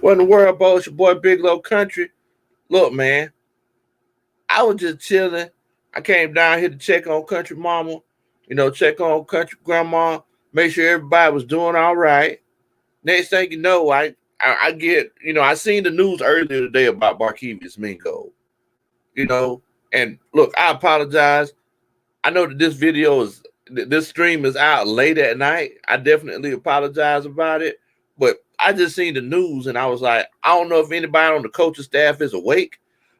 What in the world, boy? It's your boy Big Low Country. Look, man, I was just chilling. I came down here to check on country mama, check on country grandma, make sure everybody was doing all right. Next thing you know, I get, I seen the news earlier today about Barkevious Mingo, you know, and look, I apologize. I know that this stream is out late at night. I definitely apologize about it, but I just seen the news and I was like, I don't know if anybody on the coaching staff is awake,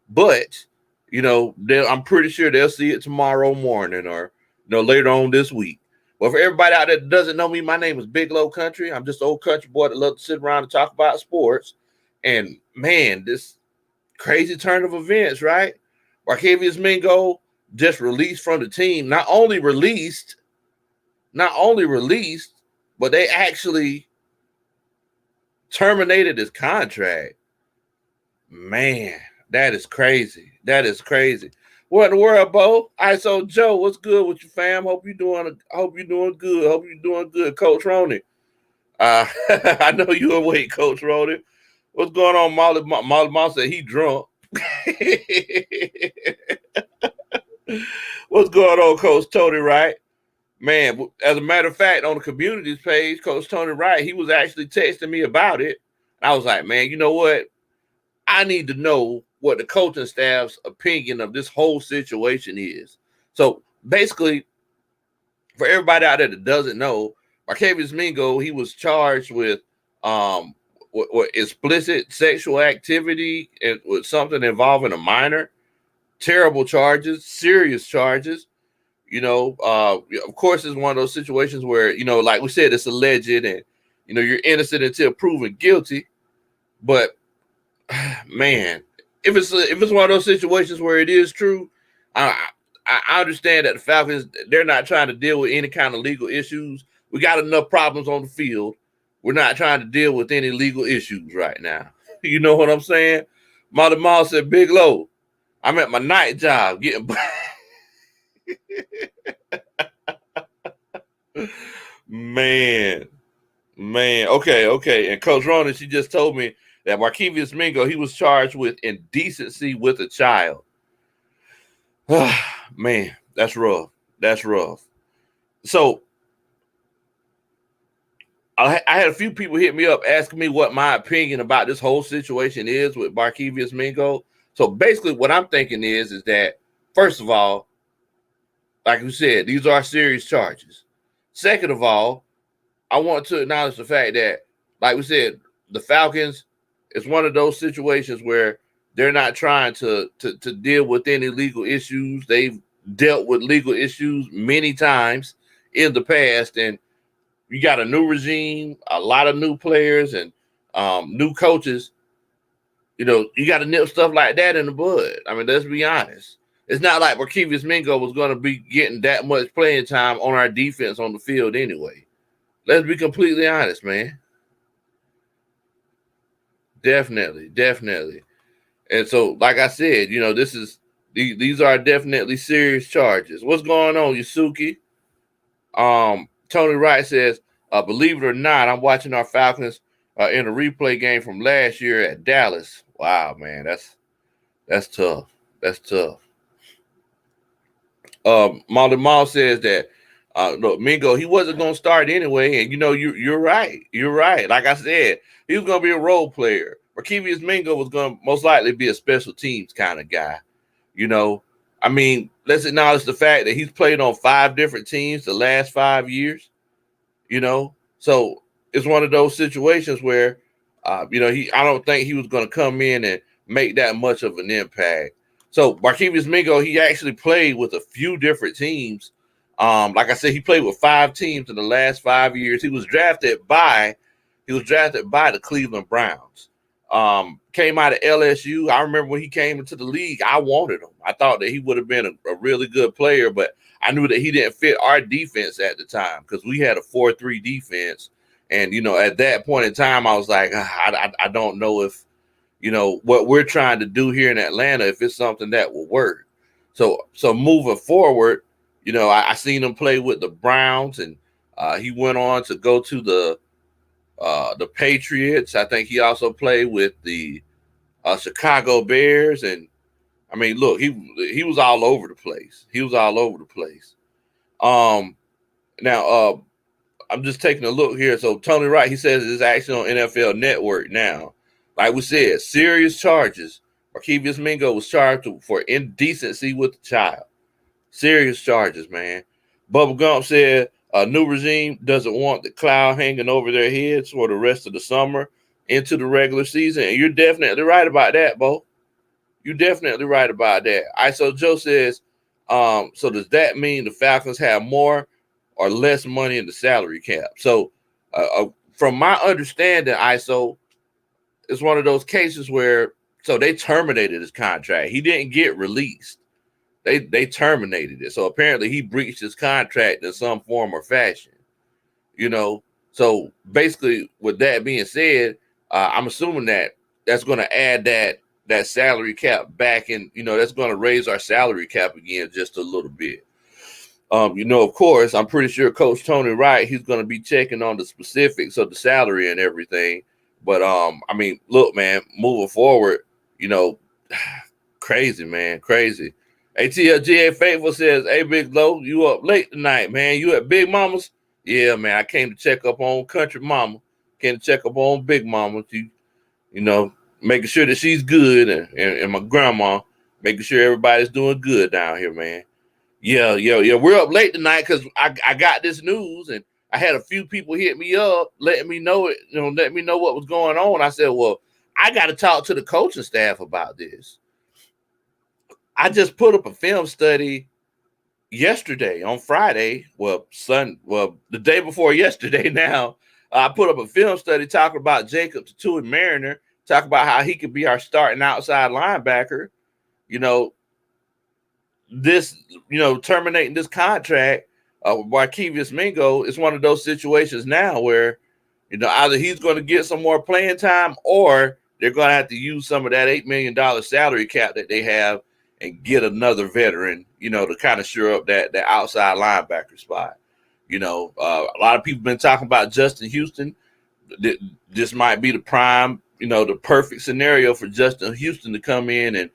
but I'm pretty sure they'll see it tomorrow morning or later on this week. Well, for everybody out there that doesn't know me, my name is Big Low Country. I'm just an old country boy that loves to sit around and talk about sports. And man, this crazy turn of events, right? Barkevious Mingo just released from the team. Not only released, but they actually terminated his contract. Man, that is crazy. That is crazy. What in the world, Bo? All right, so Joe, what's good with you, fam? Hope you're doing good. Hope you're doing good, Coach Roney. I know you're awake, Coach Roney. What's going on, Molly? Molly Mom said he drunk. What's going on, Coach Tony Wright? Man, as a matter of fact, on the communities page, Coach Tony Wright, he was actually texting me about it. I was like, man, you know what? I need to know what the coaching staff's opinion of this whole situation is. So basically, for everybody out there that doesn't know, Barkevious Mingo, he was charged with explicit sexual activity and with something involving a minor. Terrible charges, serious charges. Of course, it's one of those situations where, like we said, it's alleged and, you're innocent until proven guilty. But man, if it's one of those situations where it is true, I understand that the Falcons, they're not trying to deal with any kind of legal issues. We got enough problems on the field. We're not trying to deal with any legal issues right now. You know what I'm saying? Mother Mall said, Big Low, I'm at my night job getting man. Okay. And Coach Ronan, she just told me that Barkevious Mingo, he was charged with indecency with a child. Man, that's rough. That's rough. So I had a few people hit me up asking me what my opinion about this whole situation is with Barkevious Mingo. So basically what I'm thinking is that, first of all, like we said, these are serious charges. Second of all, I want to acknowledge the fact that, like we said, the Falcons, it's one of those situations where they're not trying to deal with any legal issues. They've dealt with legal issues many times in the past, and you got a new regime, a lot of new players, and new coaches. You got to nip stuff like that in the bud. I mean, let's be honest. It's not like Barkevious Mingo was going to be getting that much playing time on our defense on the field anyway. Let's be completely honest, man. Definitely. And so, like I said, these are definitely serious charges. What's going on, Yusuke? Tony Wright says, believe it or not, I'm watching our Falcons in a replay game from last year at Dallas. Wow, man, that's tough. That's tough. Molly Mall says that look, Mingo, he wasn't gonna start anyway, and you're right. You're right. Like I said, he was gonna be a role player. Barkevious Mingo was gonna most likely be a special teams kind of guy. I mean, let's acknowledge the fact that he's played on 5 different teams the last 5 years. So it's one of those situations where, I don't think he was gonna come in and make that much of an impact. So Barkevious Mingo, he actually played with a few different teams. Like I said, he played with 5 teams in the last 5 years. He was drafted by the Cleveland Browns. Came out of LSU. I remember when he came into the league, I wanted him. I thought that he would have been a really good player, but I knew that he didn't fit our defense at the time because we had a 4-3 defense. And, at that point in time, I was like, I don't know if, what we're trying to do here in Atlanta, if it's something that will work. So moving forward, I seen him play with the Browns, and he went on to go to the the Patriots. I think he also played with the Chicago Bears, and I mean, look, he was all over the place. He was all over the place. Now I'm just taking a look here. So Tony Wright, he says it's actually on NFL Network now. Like we said, serious charges. Barkevious Mingo was charged for indecency with the child. Serious charges, man. Bubba Gump said a new regime doesn't want the cloud hanging over their heads for the rest of the summer into the regular season. And you're definitely right about that, Bo. You're definitely right about that. ISO Joe says, so does that mean the Falcons have more or less money in the salary cap? So from my understanding, ISO, it's one of those cases where so they terminated his contract. He didn't get released. They terminated it. So apparently he breached his contract in some form or fashion. You know, so basically, with that being said, I'm assuming that that's going to add that salary cap back, and that's going to raise our salary cap again just a little bit. Of course, I'm pretty sure Coach Tony Wright, he's going to be checking on the specifics of the salary and everything. But I mean, look, man, moving forward, crazy, man, crazy. ATLGA Faithful says, "Hey, Big Low, you up late tonight, man? You at Big Mama's?" Yeah, man, I came to check up on Country Mama. Came to check up on Big Mama. Making sure that she's good, and my grandma, making sure everybody's doing good down here, man. Yeah. We're up late tonight because I got this news, and I had a few people hit me up, letting me know it, letting me know what was going on. I said, well, I got to talk to the coaching staff about this. I just put up a film study yesterday on Friday. The day before yesterday. Now I put up a film study talking about Jacob Tatui Mariner, talk about how he could be our starting outside linebacker. Terminating this contract with Barkevious Mingo is one of those situations now where, either he's going to get some more playing time or they're going to have to use some of that $8 million salary cap that they have and get another veteran, to kind of shore up that outside linebacker spot. A lot of people been talking about Justin Houston. This might be the prime, the perfect scenario for Justin Houston to come in and,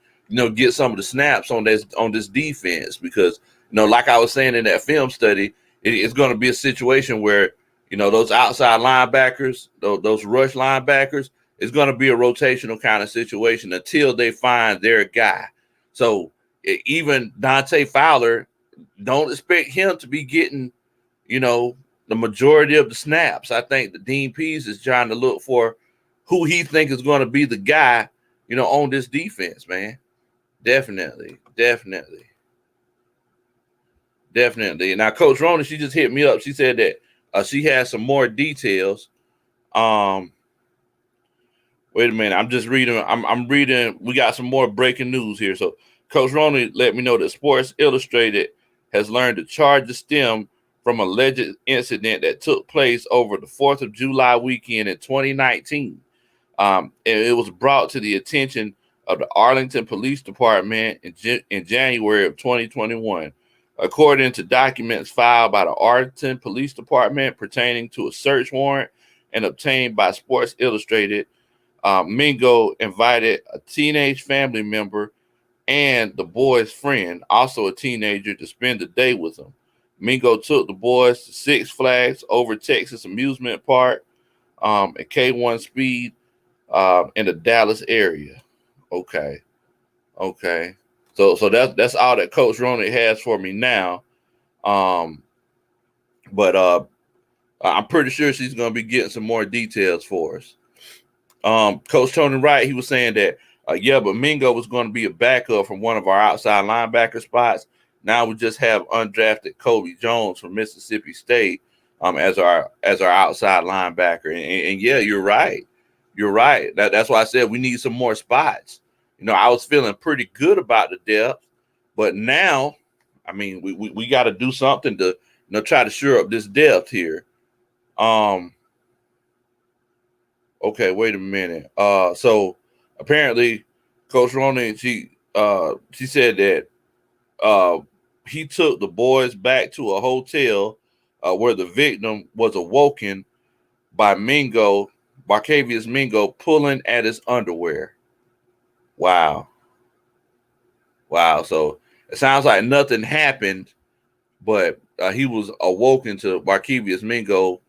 get some of the snaps on this defense because, like I was saying in that film study, it's going to be a situation where, those outside linebackers, those rush linebackers, it's going to be a rotational kind of situation until they find their guy. So even Dante Fowler, don't expect him to be getting, the majority of the snaps. I think the Dean Pease is trying to look for who he thinks is going to be the guy, on this defense, man. Definitely. Now, Coach Rona, she just hit me up. She said that she has some more details. Wait a minute. I'm just reading. I'm reading. We got some more breaking news here. So Coach Rona let me know that Sports Illustrated has learned the charges stem from an alleged incident that took place over the 4th of July weekend in 2019. And it was brought to the attention of the Arlington Police Department in January of 2021. According to documents filed by the Arlington Police Department pertaining to a search warrant and obtained by Sports Illustrated, Mingo invited a teenage family member and the boy's friend, also a teenager, to spend the day with him. Mingo took the boys to Six Flags over Texas Amusement Park at K1 Speed in the Dallas area. Okay. So that's all that Coach Ronick has for me now. But I'm pretty sure she's going to be getting some more details for us. Coach Tony Wright, he was saying that, but Mingo was going to be a backup from one of our outside linebacker spots. Now we just have undrafted Kobe Jones from Mississippi State as our outside linebacker. And yeah, you're right. That's why I said we need some more spots. I was feeling pretty good about the depth, but now, I mean, we got to do something to try to shore up this depth here. Okay, wait a minute. So apparently, Coach Ronan, she said that he took the boys back to a hotel where the victim was awoken by Mingo, Barkevious Mingo pulling at his underwear. Wow. Wow. So it sounds like nothing happened, but he was awoken to Barkevious Mingo,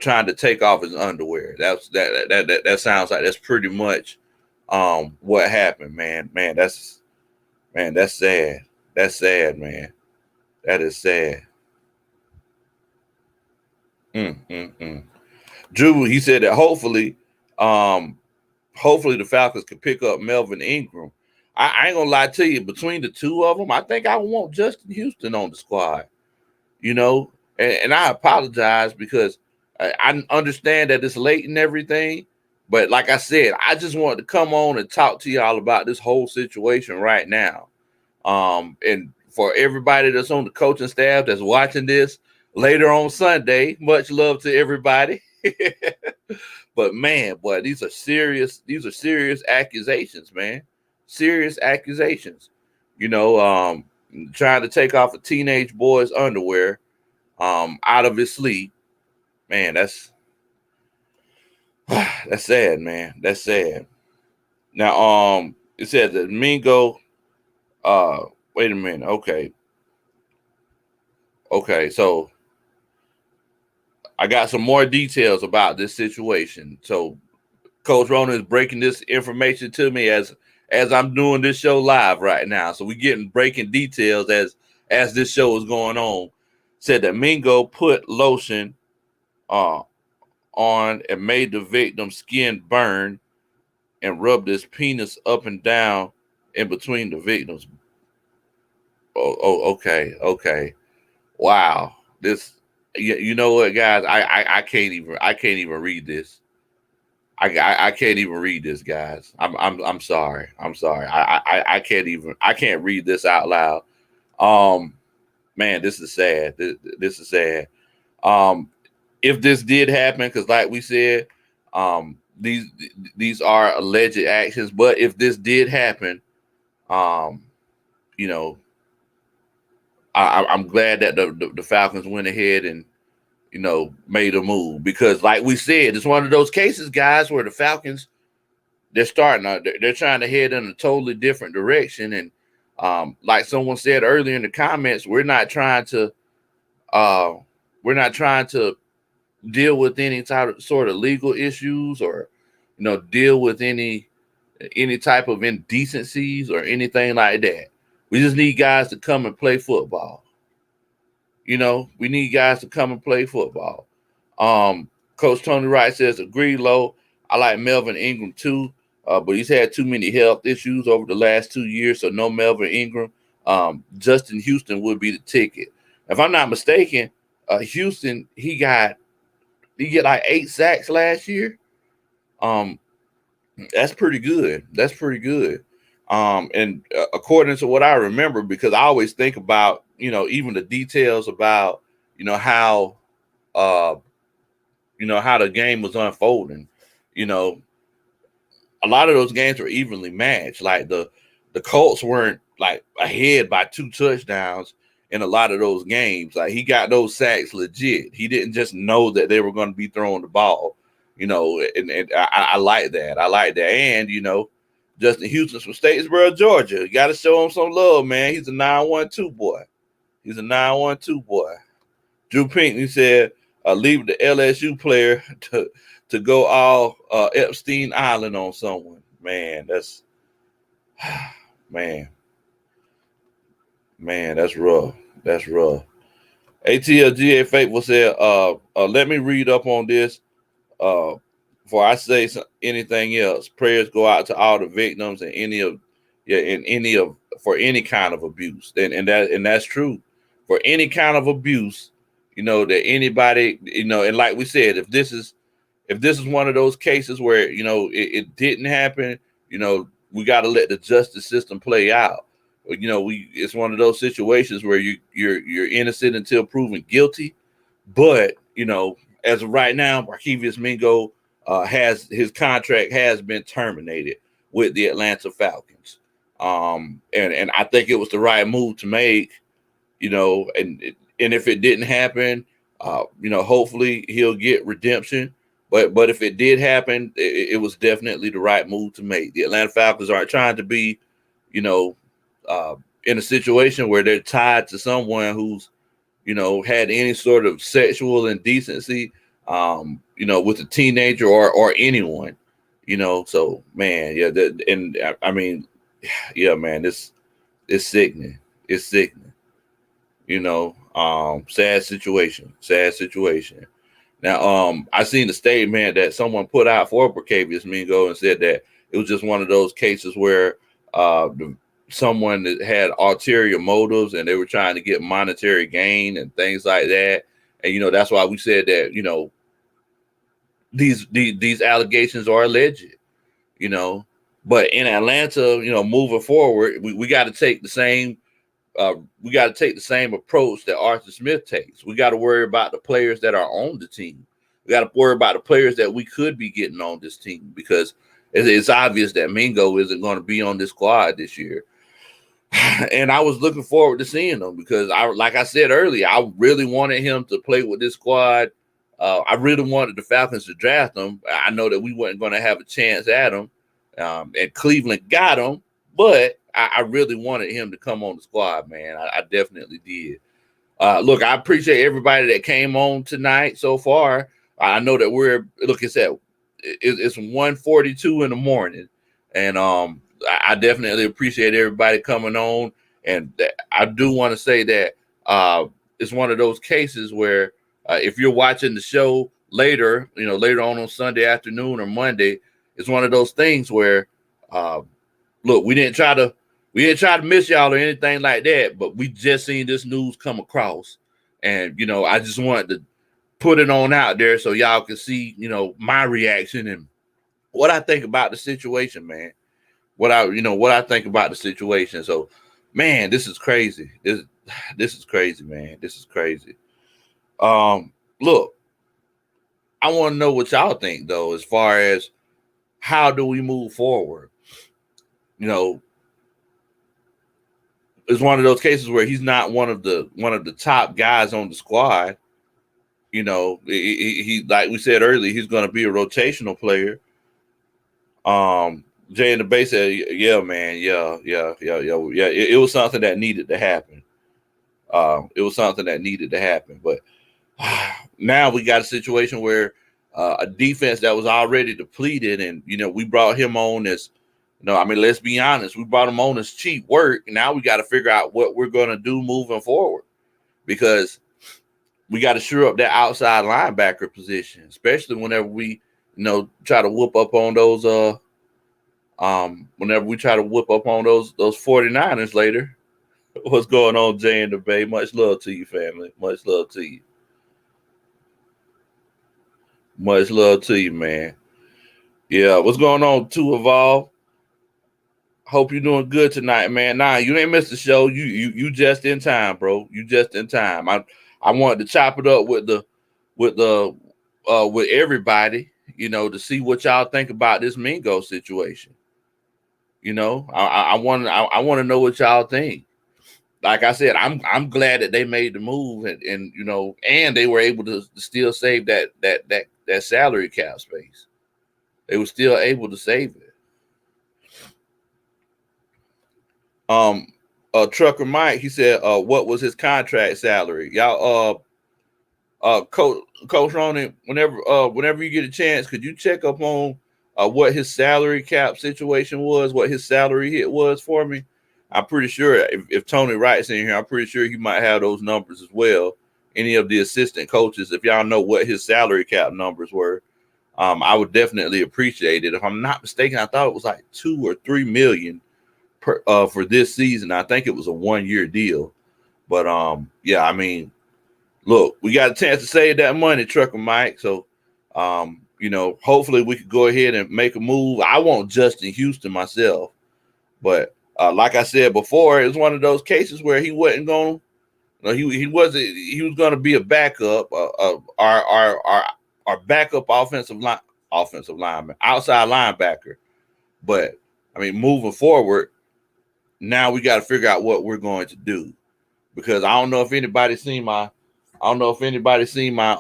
trying to take off his underwear. That sounds like that's pretty much what happened, man. That's sad. That's sad, man. That is sad. Drew, he said that hopefully the Falcons can pick up Melvin Ingram. I ain't gonna lie to you, between the two of them, I think I want Justin Houston on the squad. And I apologize because I understand that it's late and everything, but like I said, I just wanted to come on and talk to y'all about this whole situation right now. And for everybody that's on the coaching staff that's watching this later on Sunday, much love to everybody. But man, boy, these are serious accusations, man. Serious accusations. Trying to take off a teenage boy's underwear out of his sleep. Man, that's sad, man. That's sad. Now, it said that Mingo, wait a minute. Okay, so I got some more details about this situation. So Coach Rona is breaking this information to me as I'm doing this show live right now. So we're getting breaking details as this show is going on. Said that Mingo put lotion on and made the victim's skin burn and rubbed his penis up and down in between the victims. Okay. Wow. This, you know what, guys? I can't even read this. I can't even read this, guys. I'm sorry. I can't read this out loud. Man, this is sad. This is sad. If this did happen, because like we said, these are alleged actions. But if this did happen, I'm glad that the Falcons went ahead and made a move, because like we said, it's one of those cases, guys, where the Falcons they're trying to head in a totally different direction. And like someone said earlier in the comments, we're not trying to deal with any sort of legal issues, or deal with any type of indecencies or anything like that. We just need guys to come and play football. We need guys to come and play football. Coach Tony Wright says, agree, Low. I like Melvin Ingram too, but he's had too many health issues over the last 2 years, so no Melvin Ingram. Justin Houston would be the ticket. If I'm not mistaken, Houston, he get like 8 sacks last year. That's pretty good. And according to what I remember, because I always think about, even the details about, how the game was unfolding. A lot of those games were evenly matched. Like the Colts weren't like ahead by 2 touchdowns in a lot of those games. Like he got those sacks legit. He didn't just know that they were going to be throwing the ball, and I like that. And, Justin Houston's from Statesboro, Georgia. You got to show him some love, man. He's a 912 boy. Drew Pinckney said, leave the LSU player to go all Epstein Island on someone. Man, that's man, that's rough. ATLGA Faithful said, let me read up on this before I say anything else. Prayers go out to all the victims and for any kind of abuse. And that's true. For any kind of abuse, that anybody, and like we said, if this is one of those cases where, it didn't happen, we got to let the justice system play out. It's one of those situations where you're innocent until proven guilty. But, as of right now, Barkevious Mingo his contract has been terminated with the Atlanta Falcons. And I think it was the right move to make, and if it didn't happen, hopefully he'll get redemption. But if it did happen, it was definitely the right move to make. The Atlanta Falcons aren't trying to be, you know, in a situation where they're tied to someone who's, had any sort of sexual indecency, with a teenager or anyone, So man, yeah, and I mean, yeah, man, it's sickening. It's sickening. Sad situation. Sad situation. Now, I seen the statement that someone put out for Barkevious Mingo and said that it was just one of those cases where someone that had ulterior motives and they were trying to get monetary gain and things like that. And that's why we said that these allegations are alleged. But in Atlanta, moving forward, we got to take the same. We got to take the same approach that Arthur Smith takes. We got to worry about the players that are on the team. We got to worry about the players that we could be getting on this team because it's obvious that Mingo isn't going to be on this squad this year. And I was looking forward to seeing him because like I said earlier, I really wanted him to play with this squad. I really wanted the Falcons to draft him. I know that we weren't going to have a chance at him, and Cleveland got him, but I really wanted him to come on the squad, man. I definitely did. Look, I appreciate everybody that came on tonight so far. I know that it's 1:42 in the morning, and I definitely appreciate everybody coming on. And I do want to say that it's one of those cases where if you're watching the show later, later on Sunday afternoon or Monday, it's one of those things where, look, we didn't try to miss y'all or anything like that, but we just seen this news come across, and I just wanted to put it on out there so y'all can see, my reaction and what I think about the situation, man. What I think about the situation. So, man, this is crazy. This is crazy, man. This is crazy. Look, I want to know what y'all think though, as far as how do we move forward. It's one of those cases where he's not one of the top guys on the squad. He like we said earlier, he's going to be a rotational player. Jay in the base said, "Yeah, man, yeah. It was something that needed to happen. It was something that needed to happen. But now we got a situation where a defense that was already depleted, and we brought him on as." No, I mean, let's be honest. We brought him on as cheap work. Now we got to figure out what we're going to do moving forward because we got to shore up that outside linebacker position, especially whenever we, try to whoop up on those, whenever we try to whip up on those 49ers later. What's going on, Jay in the Bay? Much love to you, family. Much love to you. Much love to you, man. Yeah, what's going on, To Evolve? Hope you're doing good tonight, man. Nah, you ain't missed the show. You just in time, bro. You just in time. I wanted to chop it up with everybody, to see what y'all think about this Mingo situation. I want to know what y'all think. Like I said, I'm glad that they made the move and and they were able to still save that salary cap space. They were still able to save it. Trucker Mike, he said, what was his contract salary? Y'all, Coach Ronan, whenever you get a chance, could you check up on what his salary cap situation was, what his salary hit was for me? I'm pretty sure if Tony Wright's in here, I'm pretty sure he might have those numbers as well. Any of the assistant coaches, if y'all know what his salary cap numbers were, I would definitely appreciate it. If I'm not mistaken, I thought it was like 2 or 3 million for this season. I think it was a 1-year deal, but yeah, I mean, look, we got a chance to save that money, Trucker Mike. So, hopefully we could go ahead and make a move. I want Justin Houston myself, but like I said before, it was one of those cases where he wasn't going. He was going to be a backup, our backup offensive lineman, outside linebacker. But I mean, moving forward, now we got to figure out what we're going to do, because I don't know if anybody's seen my I don't know if anybody seen my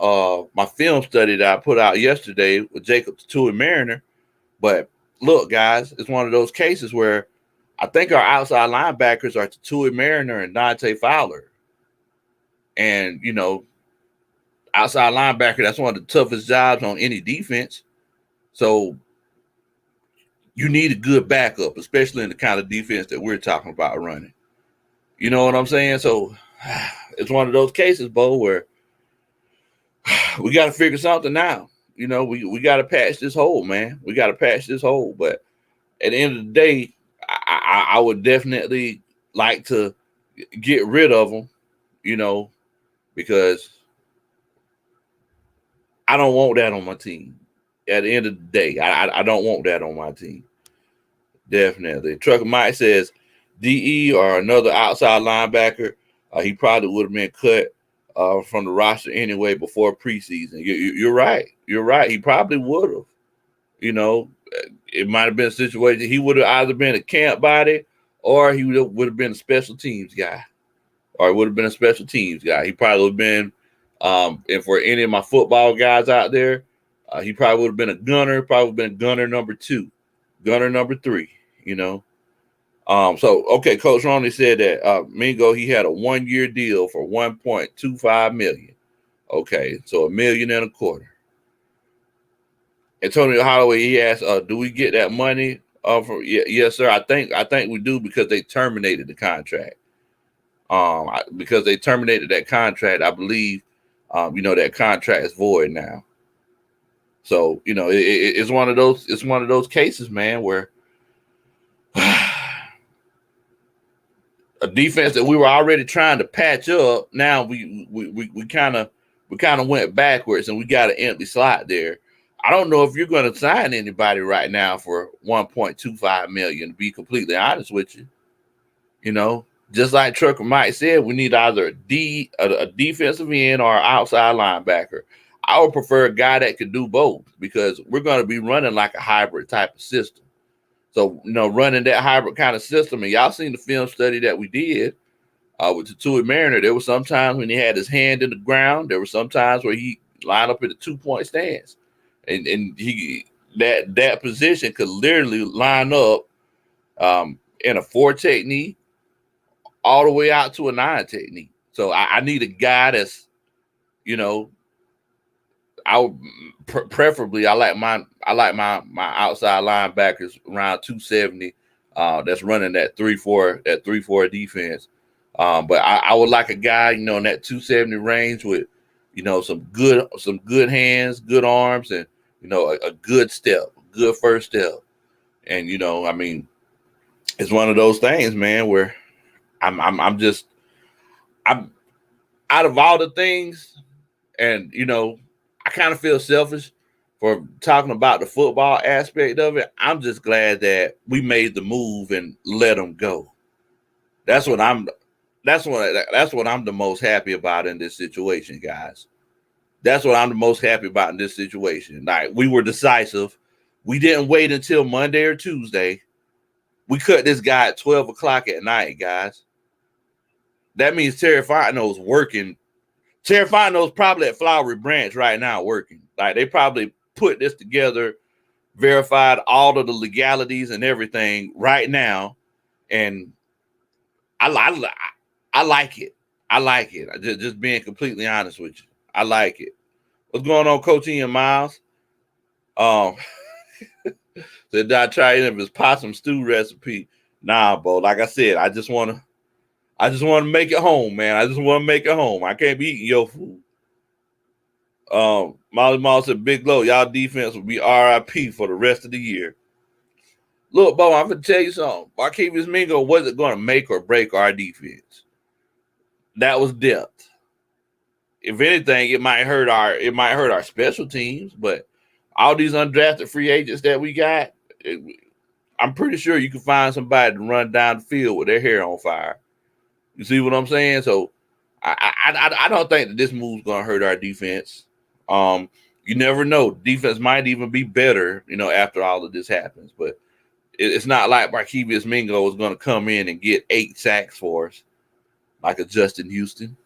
film study that I put out yesterday with Jacob Tui Mariner, but look, guys, it's one of those cases where I think our outside linebackers are Tui Mariner and Dante Fowler. And, outside linebacker, that's one of the toughest jobs on any defense. So you need a good backup, especially in the kind of defense that we're talking about running. You know what I'm saying? So it's one of those cases, Bo, where we got to figure something out. We got to patch this hole, man. We got to patch this hole. But at the end of the day, I would definitely like to get rid of them, because I don't want that on my team. At the end of the day, I don't want that on my team. Definitely. Trucker Mike says DE or another outside linebacker, he probably would have been cut from the roster anyway before preseason. You're right. You're right. He probably would have. It might have been a situation. He would have either been a camp body or he would have been a special teams guy. He probably would have been, and for any of my football guys out there, he probably would have been a gunner, gunner number 2, gunner number 3, So, okay, Coach Roney said that Mingo, he had a 1-year deal for $1.25 million. Okay, so $1.25 million. Antonio Holloway, he asked, do we get that money? Yes, sir. I think we do because they terminated the contract. Because they terminated that contract, I believe, that contract is void now. So, it's one of those cases, man, where a defense that we were already trying to patch up, now we kind of went backwards and we got an empty slot there. I don't know if you're going to sign anybody right now for $1.25 million, to be completely honest with you. Just like Trucker Mike said, we need either a defensive end or an outside linebacker. I would prefer a guy that could do both because we're going to be running like a hybrid type of system. So, running that hybrid kind of system, and y'all seen the film study that we did with the Tui Mariner, there were some times when he had his hand in the ground. There were some times where he lined up in a 2-point stance. And he that position could literally line up in a 4 technique all the way out to a 9 technique. So I need a guy that's, I would preferably I like my outside linebackers around 270. That's running that 3-4 defense. But I would like a guy, in that 270 range with, some good hands, good arms, and a good first step. And it's one of those things, man, where I'm out of all the things, and I kind of feel selfish for talking about the football aspect of it. I'm just glad that we made the move and let them go. That's what I'm the most happy about in this situation, guys. That's what I'm the most happy about in this situation. Like, we were decisive. We didn't wait until Monday or Tuesday. We cut this guy at 12 o'clock at night, guys. That means Terry Fontenot's working. Terry Fontenot's probably at Flowery Branch right now working. Like, they probably put this together, verified all of the legalities and everything right now. And I like it. I like it. Just being completely honest with you. I like it. What's going on, Coach Ian Miles? Said I try any of his possum stew recipe. Nah, bro. Like I said, I just want to make it home, man. I just want to make it home. I can't be eating your food. Molly Mall said, Big Low, y'all defense will be RIP for the rest of the year. Look, Bo, I'm gonna tell you something. Barkevious Mingo wasn't going to make or break our defense. That was depth. If anything, it might hurt our special teams, but all these undrafted free agents that we got, I'm pretty sure you can find somebody to run down the field with their hair on fire. You see what I'm saying? So I don't think that this move's gonna hurt our defense. You never know. Defense might even be better, after all of this happens. But it's not like Barkevious Mingo is gonna come in and get 8 sacks for us, like a Justin Houston.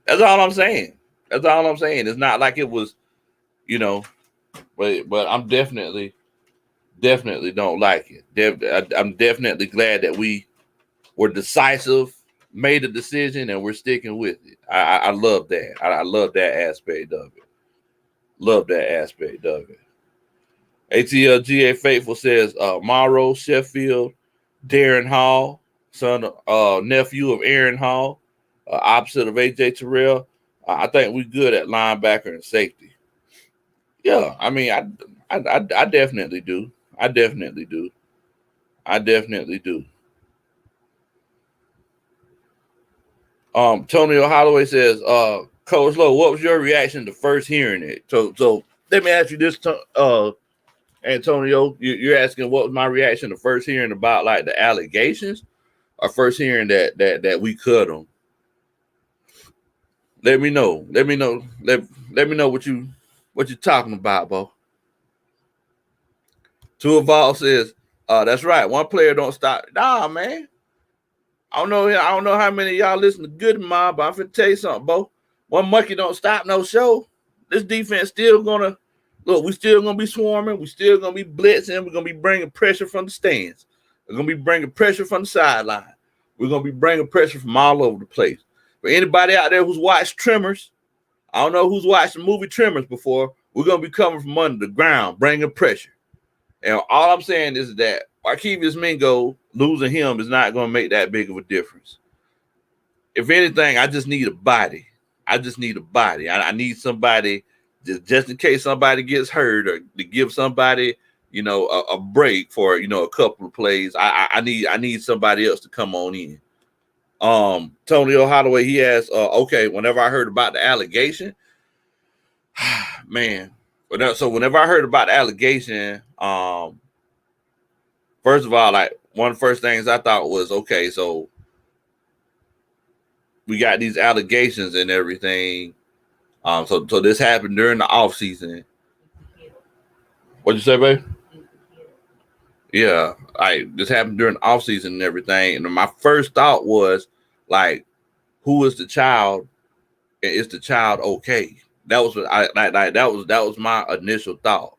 That's all I'm saying. That's all I'm saying. It's not like it was, you know, but I'm definitely don't like it. I'm definitely glad that we were decisive, made a decision, and we're sticking with it. I love that. I love that aspect of it. Love that aspect of it. ATLGA Faithful says Morrow, Sheffield, Darren Hall, nephew of Aaron Hall, opposite of AJ Terrell. I think we're good at linebacker and safety. Yeah, I mean, I definitely do. I definitely do. I definitely do. Tony Holloway says, Coach Lowe, what was your reaction to first hearing it? So let me ask you this, Antonio. You're asking what was my reaction to first hearing about like the allegations, or first hearing that we cut them? Let me know. Let me know. Let me know what you're talking about, Bo. Two Evolve says, that's right. One player don't stop. Nah, man. I don't know how many of y'all listen to Good Mob, but I'm finna tell you something, Bo. One monkey don't stop no show. This defense still gonna look. We still gonna be swarming. We still gonna be blitzing. We're gonna be bringing pressure from the stands. We're gonna be bringing pressure from the sideline. We're gonna be bringing pressure from all over the place. For anybody out there who's watched Tremors, I don't know who's watched the movie Tremors before. We're gonna be coming from under the ground, bringing pressure. And all I'm saying is that Barkevious Mingo, losing him is not going to make that big of a difference. If anything, I just need a body. I need somebody just in case somebody gets hurt, or to give somebody, a break for, a couple of plays. I need somebody else to come on in. Tony Holloway, he asked, okay, whenever I heard about the allegation, man. So whenever I heard about the allegation, first of all, like one of the first things I thought was, okay, so we got these allegations and everything. So this happened during the off season. What'd you say, babe? Yeah, this happened during the off season and everything. And my first thought was, like, who is the child? And is the child okay? That was what that was my initial thought.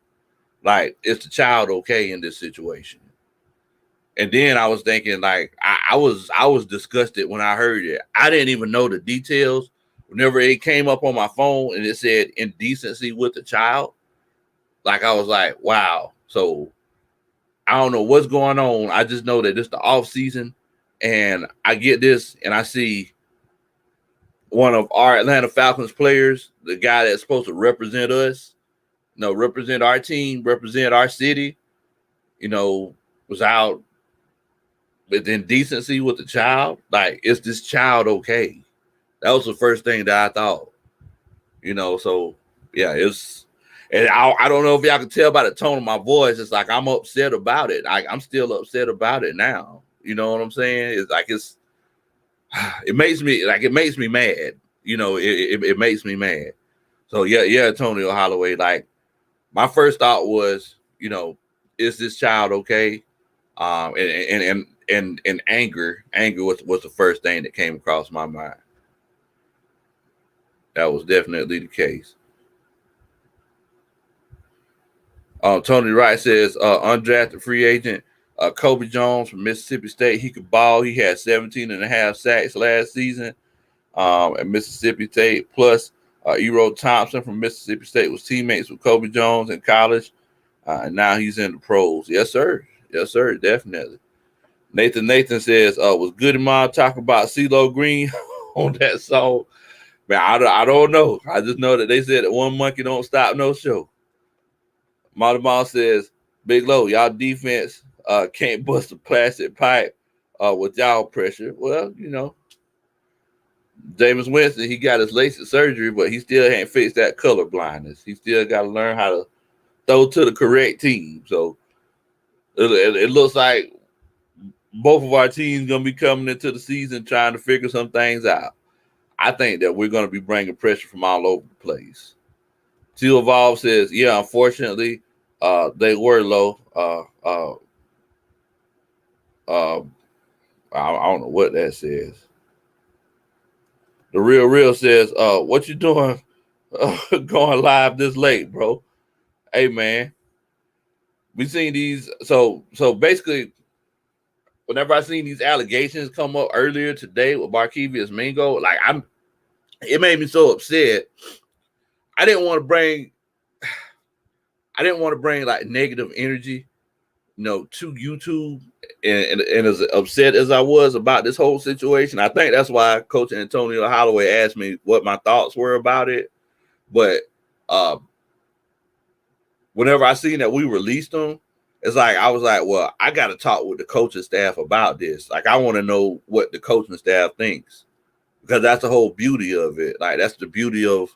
Like, is the child okay in this situation? And then I was thinking, like, I was disgusted when I heard it. I didn't even know the details. Whenever it came up on my phone and it said indecency with the child, like, I was like, wow. So I don't know what's going on. I just know that it's the off season, and I get this, and I see one of our Atlanta Falcons players, the guy that's supposed to represent us, represent our team, represent our city, was out with indecency with the child. Like, is this child okay? That was the first thing that I thought. So yeah, and I don't know if y'all can tell by the tone of my voice. It's like I'm upset about it. I'm still upset about it now. You know what I'm saying? It's like it makes me mad. It makes me mad. So yeah, Tony Holloway. Like, my first thought was, is this child okay? And anger was the first thing that came across my mind. That was definitely the case. Tony Wright says, undrafted free agent Kobe Jones from Mississippi State. He could ball. He had 17 and a half sacks last season at Mississippi State. Plus, Ero Thompson from Mississippi State was teammates with Kobe Jones in college. And now he's in the pros. Yes, sir. Yes, sir. Definitely. Nathan says, was Goody Mob talking about CeeLo Green on that song? Man, I don't know. I just know that they said that one monkey don't stop no show. Mom says, Big Low, y'all defense can't bust a plastic pipe with y'all pressure. Well, Jameis Winston, he got his LASIK surgery, but he still ain't fixed that color blindness. He still got to learn how to throw to the correct team. So it looks like both of our teams going to be coming into the season trying to figure some things out. I think that we're going to be bringing pressure from all over the place. Teal Evolve says, yeah, unfortunately, they were low. I don't know what that says. The real says, what you doing going live this late, bro? Hey man, we seen these. So basically, whenever I seen these allegations come up earlier today with Barkevious Mingo, like it made me so upset. I didn't want to bring like negative energy, to YouTube. And as upset as I was about this whole situation, I think that's why Coach Antonio Holloway asked me what my thoughts were about it. But whenever I seen that we released them, it's like I was like, well, I got to talk with the coaching staff about this. Like, I want to know what the coaching staff thinks, because that's the whole beauty of it. Like, that's the beauty of,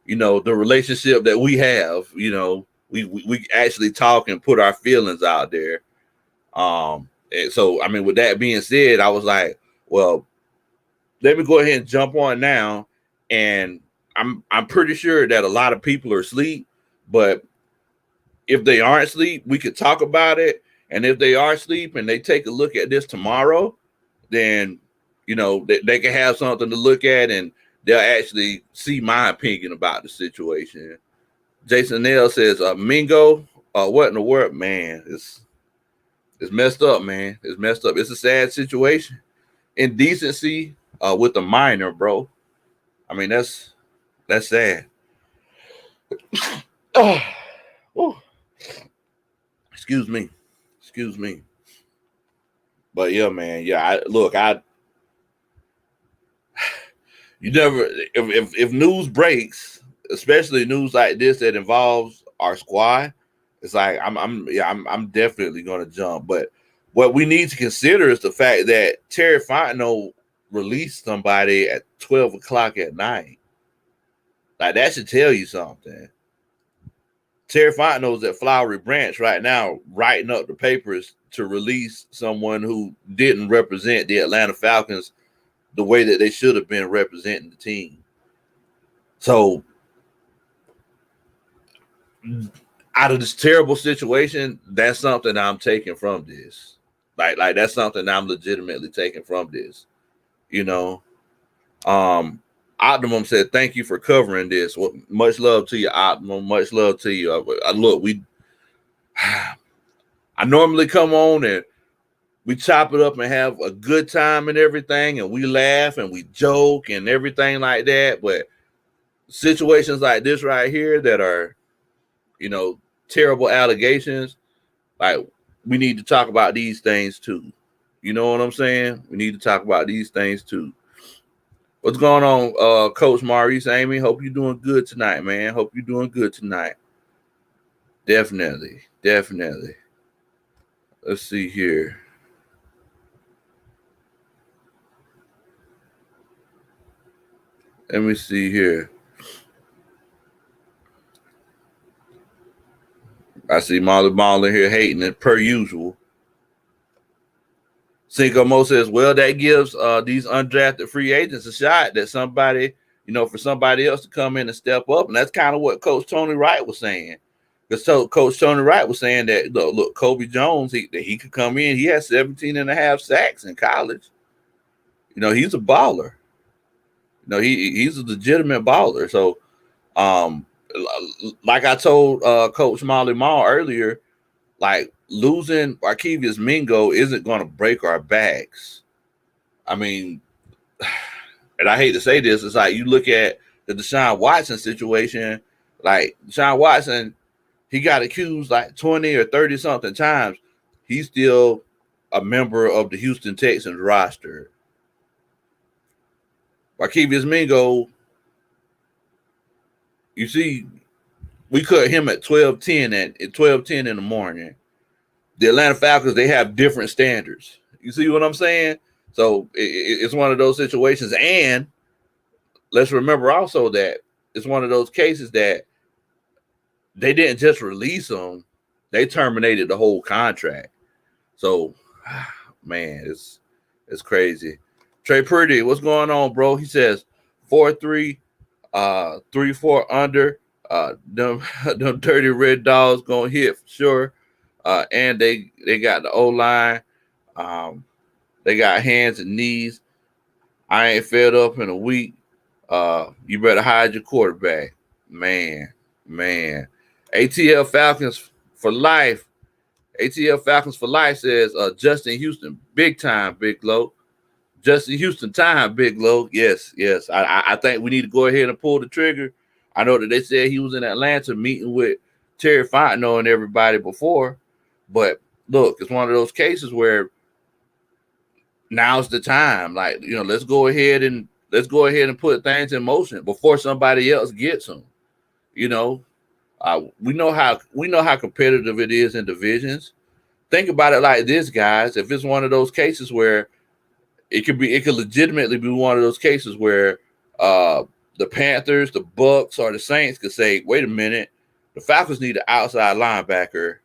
the relationship that we have. We actually talk and put our feelings out there. And so, I mean, with that being said, I was like, well, let me go ahead and jump on now. And I'm pretty sure that a lot of people are asleep, but if they aren't asleep, we could talk about it. And if they are asleep and they take a look at this tomorrow, then, they can have something to look at, and they'll actually see my opinion about the situation. Jason Nail says, Mingo, what in the world, man? It's messed up, man. It's messed up. It's a sad situation. Indecency with the minor, bro. I mean, that's sad. Oh, excuse me. But yeah, man. Yeah, you never, if news breaks, especially news like this that involves our squad, it's like I'm definitely gonna jump. But what we need to consider is the fact that Terry Fontenot released somebody at 12 o'clock at night. Like, that should tell you something. Terry Fontenot's at Flowery Branch right now, writing up the papers to release someone who didn't represent the Atlanta Falcons the way that they should have been representing the team. So, out of this terrible situation, that's something I'm taking from this. Like that's something I'm legitimately taking from this. Optimum said, "Thank you for covering this. Well, much love to you, Optimum. Much love to you. I normally come on and we chop it up and have a good time and everything, and we laugh and we joke and everything like that. But situations like this right here that are, terrible allegations, like, we need to talk about these things too. You know what I'm saying? We need to talk about these things too. What's going on, Coach Maurice Amy? Hope you're doing good tonight, man. Hope you're doing good tonight. Definitely. Let's see here. Let me see here. I see Molly Ball in here hating it per usual. Cinco Mo says, well, that gives these undrafted free agents a shot that somebody, for somebody else to come in and step up. And that's kind of what Coach Tony Wright was saying. Because Coach Tony Wright was saying that, look, Kobe Jones, he could come in. He had 17 and a half sacks in college. He's a baller. He's a legitimate baller. So, like I told Coach Molly Mall earlier, like, losing Barkevious Mingo isn't going to break our backs. I mean, and I hate to say this, it's like you look at the Deshaun Watson situation. Like, Deshaun Watson, he got accused like 20 or 30 something times. He's still a member of the Houston Texans roster. Barkevious Mingo, you see, we cut him at 12:10 at 12:10 in the morning. The Atlanta Falcons, they have different standards. You see what I'm saying? So it's one of those situations. And let's remember also that it's one of those cases that they didn't just release him, they terminated the whole contract. So, man, it's crazy. Trey Purdy, what's going on, bro? He says 4-3, 3-4 under. Them dirty red dogs gonna hit for sure. And they got the O-line. They got hands and knees. I ain't fed up in a week. You better hide your quarterback. Man. ATL Falcons for life. ATL Falcons for life says Justin Houston, big time, Big Low. Justin Houston time, Big Low. Yes. I think we need to go ahead and pull the trigger. I know that they said he was in Atlanta meeting with Terry Fontenot and everybody before, but look, it's one of those cases where now's the time. Like, let's go ahead and put things in motion before somebody else gets them. We know how competitive it is in divisions. Think about it like this, guys. If it's one of those cases where it could legitimately be one of those cases where the Panthers, the Bucks, or the Saints could say, wait a minute, the Falcons need an outside linebacker.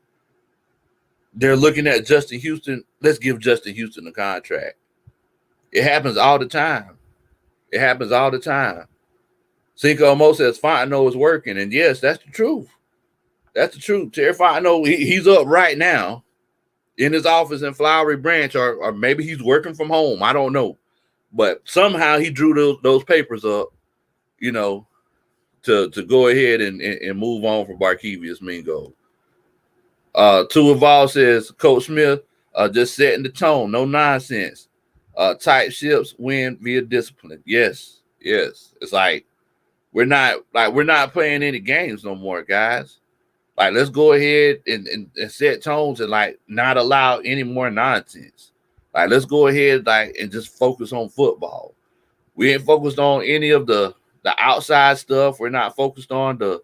They're looking at Justin Houston. Let's give Justin Houston a contract. It happens all the time. Cinco Mo says Fontenot is working. And yes, that's the truth. Terry Fontenot, he's up right now in his office in Flowery Branch, or maybe he's working from home. I don't know. But somehow he drew those papers up, to go ahead and move on from Barkevious Mingo. To Evolve says, Coach Smith just setting the tone, no nonsense. Tight ships win via discipline. Yes. It's like we're not playing any games no more, guys. Like, let's go ahead and set tones and not allow any more nonsense. Like, let's go ahead and just focus on football. We ain't focused on any of the outside stuff. We're not focused on the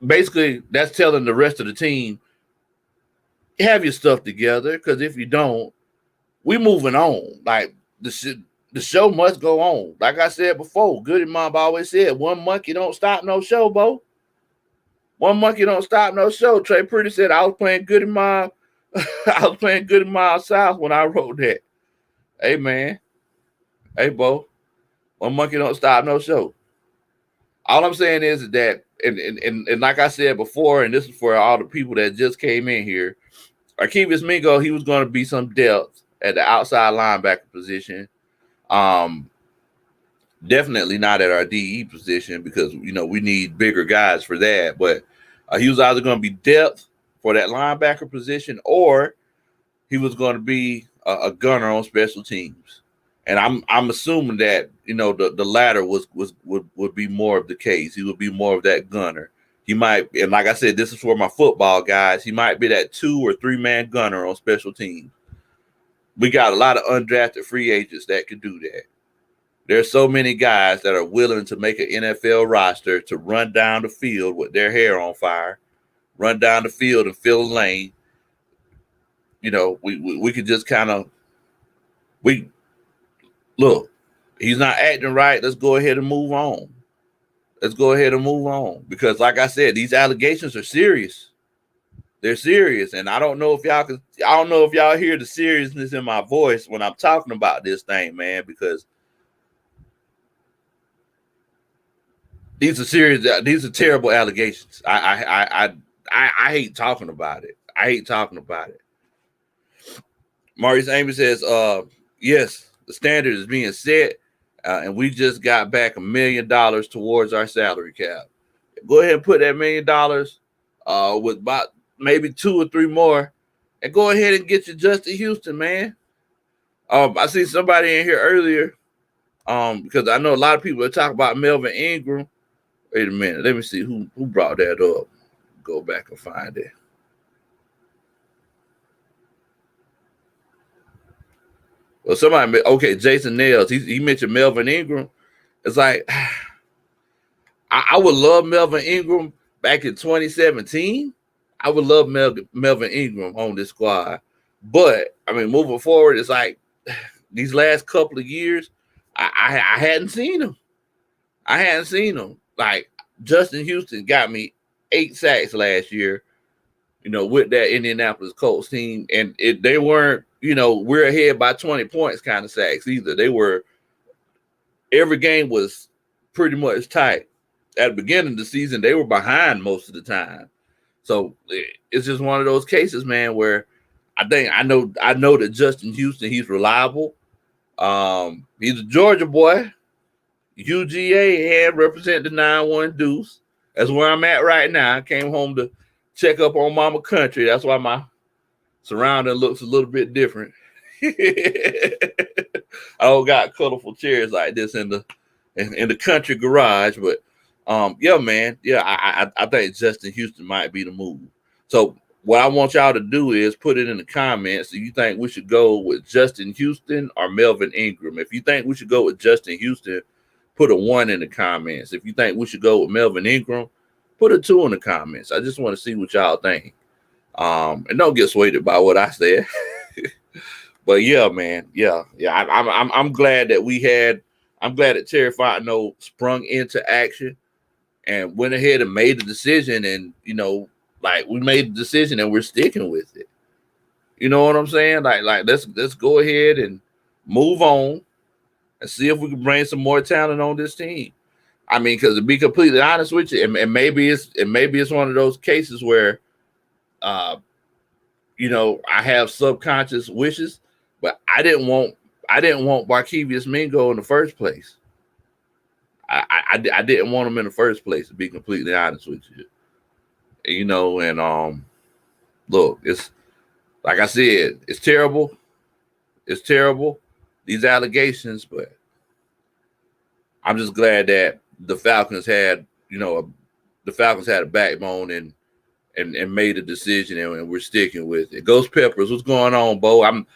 basically that's telling the rest of the team, have your stuff together, because if you don't, we moving on. Like, the show must go on. Like I said before, Goody Mob always said, one monkey don't stop no show, Bo. One monkey don't stop no show. Trey Pretty said, I was playing Goody Mob. I was playing Goody Mob South when I wrote that. Hey, man. Hey, Bo. One monkey don't stop no show. All I'm saying is that, and like I said before, and this is for all the people that just came in here, Barkevious Mingo, he was going to be some depth at the outside linebacker position. Definitely not at our DE position, because we need bigger guys for that. But he was either going to be depth for that linebacker position, or he was going to be a gunner on special teams. And I'm assuming that the latter would be more of the case. He would be more of that gunner. He might, and like I said, this is for my football guys. He might be that 2 or 3 man gunner on special teams. We got a lot of undrafted free agents that could do that. There's so many guys that are willing to make an NFL roster to run down the field with their hair on fire, run down the field and fill a lane. We could just kind of, look, he's not acting right. Let's go ahead and move on. Because like I said, these allegations are serious. They're serious. And I don't know if y'all hear the seriousness in my voice when I'm talking about this thing, man, because these are serious. These are terrible allegations. I hate talking about it. Maurice Amy says, yes, the standard is being set, and we just got back $1 million towards our salary cap. Go ahead and put that $1 million with about maybe 2 or 3 more, and go ahead and get your Justin Houston, man. I see somebody in here earlier, because I know a lot of people are talking about Melvin Ingram. Wait a minute, let me see who brought that up. Go back and find it. Well, Jason Nails, he mentioned Melvin Ingram. It's like, I would love Melvin Ingram back in 2017. I would love Melvin Ingram on this squad. But, I mean, moving forward, it's like these last couple of years, I hadn't seen him. Like, Justin Houston got me 8 sacks last year, with that Indianapolis Colts team. And they weren't, we're ahead by 20 points kind of sacks either. They were, every game was pretty much tight. At the beginning of the season, they were behind most of the time. So it's just one of those cases, man, where I know that Justin Houston, he's reliable. He's a Georgia boy. UGA and represent the 9-1 Deuce. That's where I'm at right now. I came home to check up on Mama Country. That's why my surrounding looks a little bit different. I don't got colorful chairs like this in the country garage, but yeah, man, yeah, I think Justin Houston might be the move. So what I want y'all to do is put it in the comments. Do you think we should go with Justin Houston or Melvin Ingram? If you think we should go with Justin Houston, put a 1 in the comments. If you think we should go with Melvin Ingram, put a 2 in the comments. I just want to see what y'all think. And don't get swayed by what I said. But yeah, man, yeah. I'm glad that I'm glad that Terry Fontenot sprung into action and went ahead and made the decision. And like we made the decision and we're sticking with it. You know what I'm saying? Like let's go ahead and move on and see if we can bring some more talent on this team. I mean, because to be completely honest with you, and maybe it's one of those cases where, I have subconscious wishes, but I didn't want Barkevious Mingo in the first place. I didn't want him in the first place, to be completely honest with you. And look, it's like I said, it's terrible. It's terrible, these allegations, but I'm just glad that the Falcons had a backbone and made a decision, and we're sticking with it. Ghost Peppers, what's going on, Bo? I'm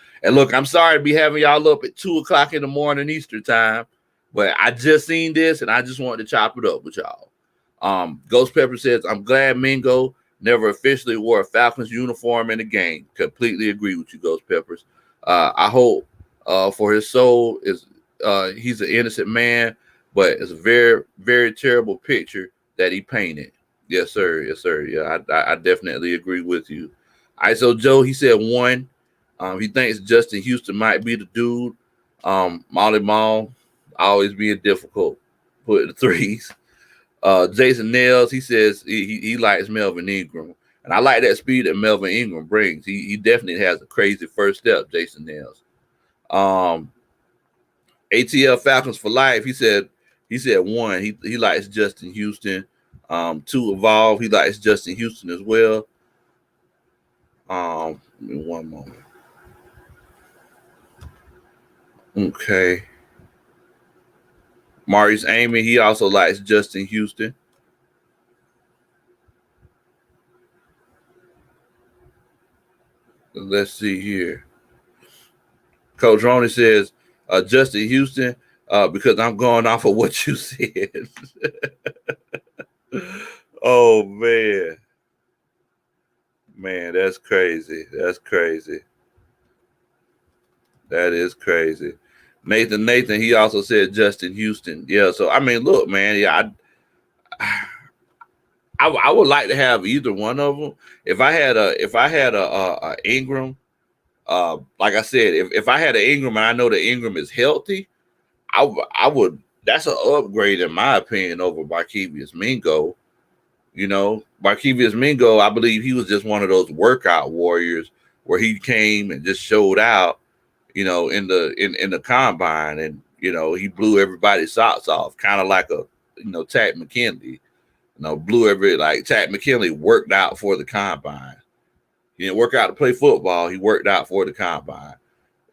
sorry to be having y'all up at 2:00 in the morning Eastern time, but I just seen this and I just wanted to chop it up with y'all. Ghost Pepper says, I'm glad Mingo never officially wore a Falcons uniform in the game. Completely agree with you, Ghost Peppers. I hope for his soul he's an innocent man, but it's a very, very terrible picture that he painted. Yes, sir. Yes, sir. Yeah, I definitely agree with you. ISO Joe, he said 1. He thinks Justin Houston might be the dude. Molly Mall, always being difficult. Put the 3s. Jason Nails, he says he likes Melvin Ingram. And I like that speed that Melvin Ingram brings. He definitely has a crazy first step, Jason Nails. ATL Falcons for life, he said 1. He likes Justin Houston. 2 Evolve, he likes Justin Houston as well. Give me one moment. Okay. Maurice Amy, he also likes Justin Houston. Let's see here. Coach Roney says Justin Houston because I'm going off of what you said. Oh, man. Man, that's crazy. That's crazy. That is crazy. Nathan, he also said Justin Houston. Yeah, so, I mean, look, man, yeah, I would like to have either one of them. If I had a Ingram, like I said, if I had an Ingram and I know that Ingram is healthy, I would. That's an upgrade in my opinion over Barkevious Mingo. Barkevious Mingo, I believe he was just one of those workout warriors where he came and just showed out, in the combine, and he blew everybody's socks off, kind of like a Tack McKinley. Tack McKinley worked out for the combine. He didn't work out to play football. He worked out for the combine.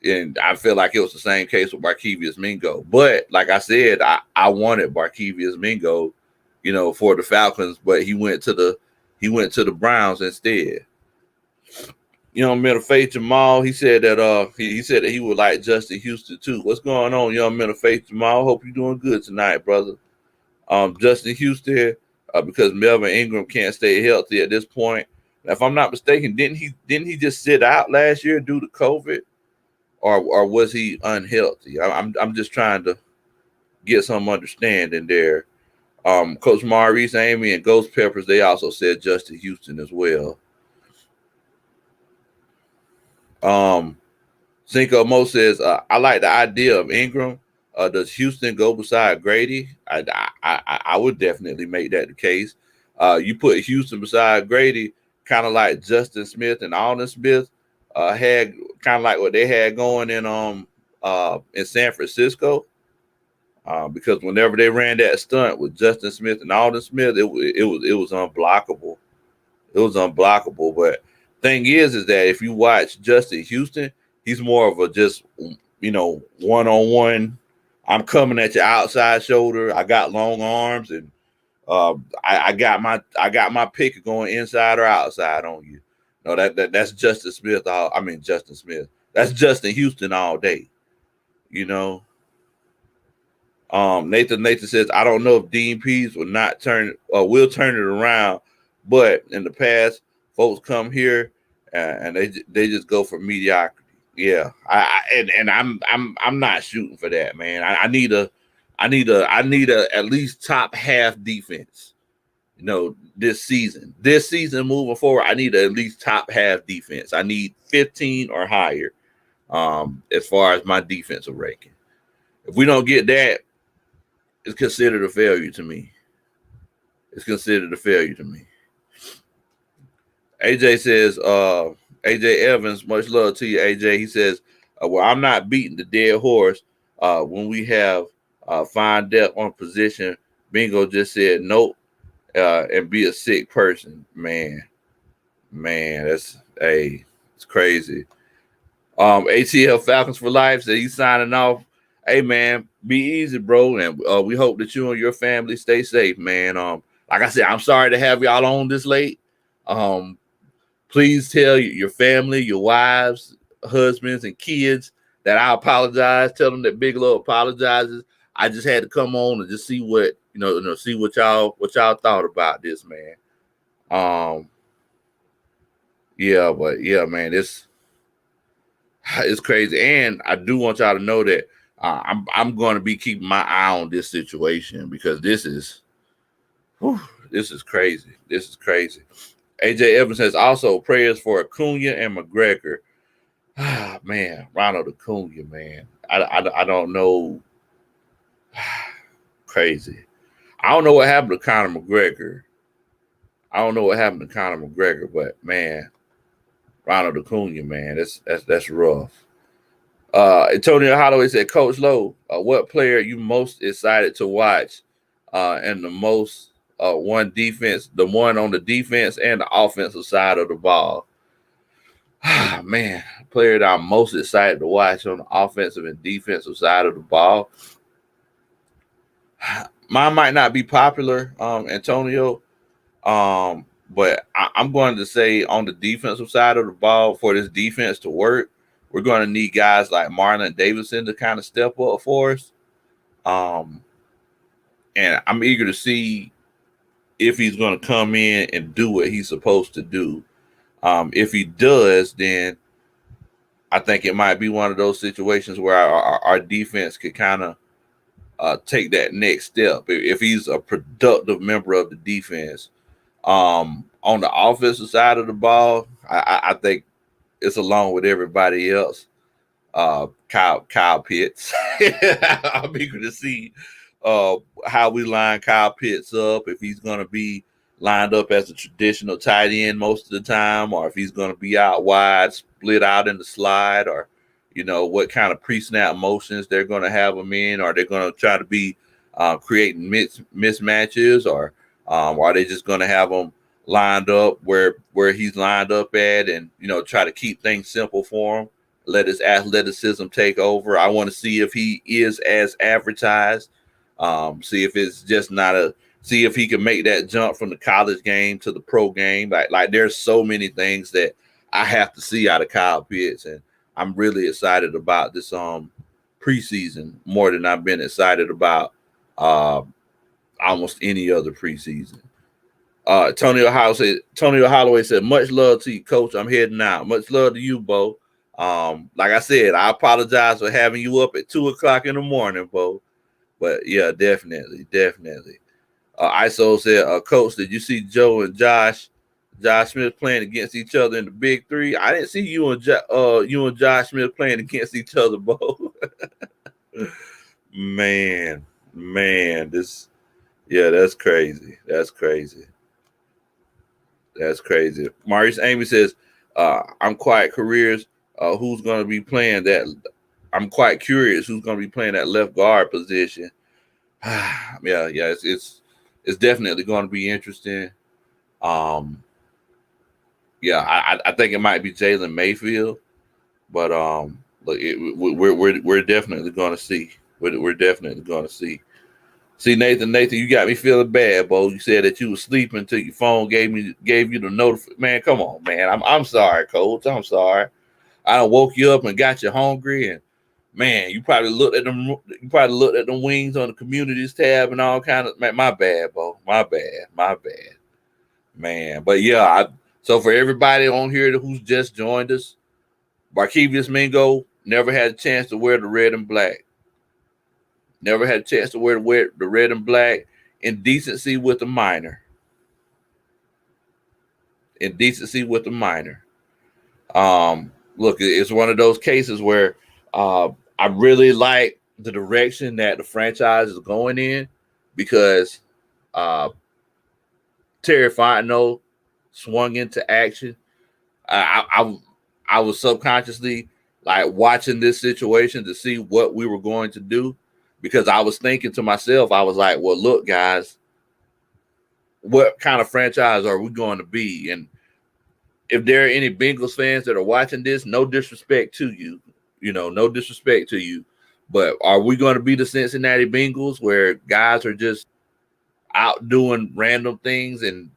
And I feel like it was the same case with Barkevious Mingo. But like I said, I wanted Barkevious Mingo, for the Falcons, but he went to the Browns instead. Young Men of Faith Jamal, he said that he said that he would like Justin Houston too. What's going on, Young Men of Faith Jamal? Hope you're doing good tonight, brother. Justin Houston, because Melvin Ingram can't stay healthy at this point. If I'm not mistaken, didn't he just sit out last year due to COVID, or was he unhealthy? I'm just trying to get some understanding there. Coach Maurice Amy and Ghost Peppers, they also said Justin Houston as well. Cinco Mo says, I like the idea of Ingram. Does Houston go beside Grady? I would definitely make that the case. You put Houston beside Grady, kind of like Justin Smith and Alden Smith had kind of like what they had going in in San Francisco. Because whenever they ran that stunt with Justin Smith and Alden Smith, it was unblockable. It was unblockable. But thing is that if you watch Justin Houston, he's more of a just one on one. I'm coming at your outside shoulder. I got long arms, and I got my pick going inside or outside on you. No, that's Justin Smith. Justin Smith. That's Justin Houston all day. You know. Nathan says, I don't know if Dean Pease will turn it around, but in the past, folks come here and they just go for mediocrity. Yeah, I'm not shooting for that, man. I need a at least top half defense. This season moving forward, I need at least top half defense. I need 15 or higher, as far as my defensive ranking. If we don't get that, it's considered a failure to me. AJ says, AJ Evans, much love to you, AJ. He says, well, I'm not beating the dead horse when we have fine depth on position. Bingo just said nope, and be a sick person. Man, it's crazy. ATL Falcons for Life said he's signing off. Hey man, be easy, bro, and we hope that you and your family stay safe, man. Like I said, I'm sorry to have y'all on this late. Please tell your family, your wives, husbands, and kids that I apologize. Tell them that Big Low apologizes. I just had to come on and just see what see what y'all thought about this, man. Yeah, man, it's crazy, and I do want y'all to know that I'm going to be keeping my eye on this situation because this is crazy. This is crazy. AJ Evans says also prayers for Acuna and McGregor. Man, Ronald Acuna, man. I don't know. Crazy. I don't know what happened to Conor McGregor. But man, Ronald Acuna, man, that's rough. Antonio Holloway said, Coach Lowe, what player are you most excited to watch? And the most one on the defense and the offensive side of the ball. Man, player that I'm most excited to watch on the offensive and defensive side of the ball. Mine might not be popular, Antonio, but I'm going to say on the defensive side of the ball, for this defense to work, we're going to need guys like Marlon Davidson to kind of step up for us. And I'm eager to see if he's going to come in and do what he's supposed to do. If he does, then I think it might be one of those situations where our defense could kind of take that next step. If he's a productive member of the defense. On the offensive side of the ball, I think it's along with everybody else. Kyle Pitts. I'm eager to see how we line Kyle Pitts up, if he's going to be lined up as a traditional tight end most of the time, or if he's going to be out wide, split out in the slide, or what kind of pre-snap motions they're going to have him in, or they're going to try to be creating mismatches, or are they just going to have him lined up where he's lined up at, and try to keep things simple for him, let his athleticism take over. I want to see if he is as advertised. See if it's just see if he can make that jump from the college game to the pro game. Like there's so many things that I have to see out of Kyle Pitts, and I'm really excited about this preseason more than I've been excited about almost any other preseason. Tony Holloway said, much love to you, Coach. I'm heading out. Much love to you, Bo. Like I said, I apologize for having you up at 2:00 in the morning, Bo. But yeah, definitely. ISO said, Coach, did you see Joe and Josh Smith playing against each other in the Big Three? I didn't see you and Josh Smith playing against each other, Bo. man, that's crazy. That's crazy. Maurice Amy says, I'm quiet careers. Who's going to be playing that? I'm quite curious who's going to be playing that left guard position. Yeah, it's definitely going to be interesting. Yeah, I think it might be Jalen Mayfield, but look, we're definitely going to see. We're definitely going to see. See, Nathan, you got me feeling bad, Bo. You said that you was sleeping until your phone gave you the notification. Man, come on, man. I'm sorry, Coach. I'm sorry. I done woke you up and got you hungry, and man, you probably looked at them. You probably looked at the wings on the communities tab and all kind of. Man, my bad, Bo. My bad, man. But yeah, so for everybody on here who's just joined us, Barkevious Mingo never had a chance to wear the red and black. Never had a chance to wear the red and black. Indecency with a minor. Indecency with a minor. Look, it's one of those cases where I really like the direction that the franchise is going in because Terry Fontenot swung into action. I was subconsciously like watching this situation to see what we were going to do because I was thinking to myself, I was like, well, look, guys, what kind of franchise are we going to be? And if there are any Bengals fans that are watching this, no disrespect to you, no disrespect to you, but are we going to be the Cincinnati Bengals where guys are just out doing random things and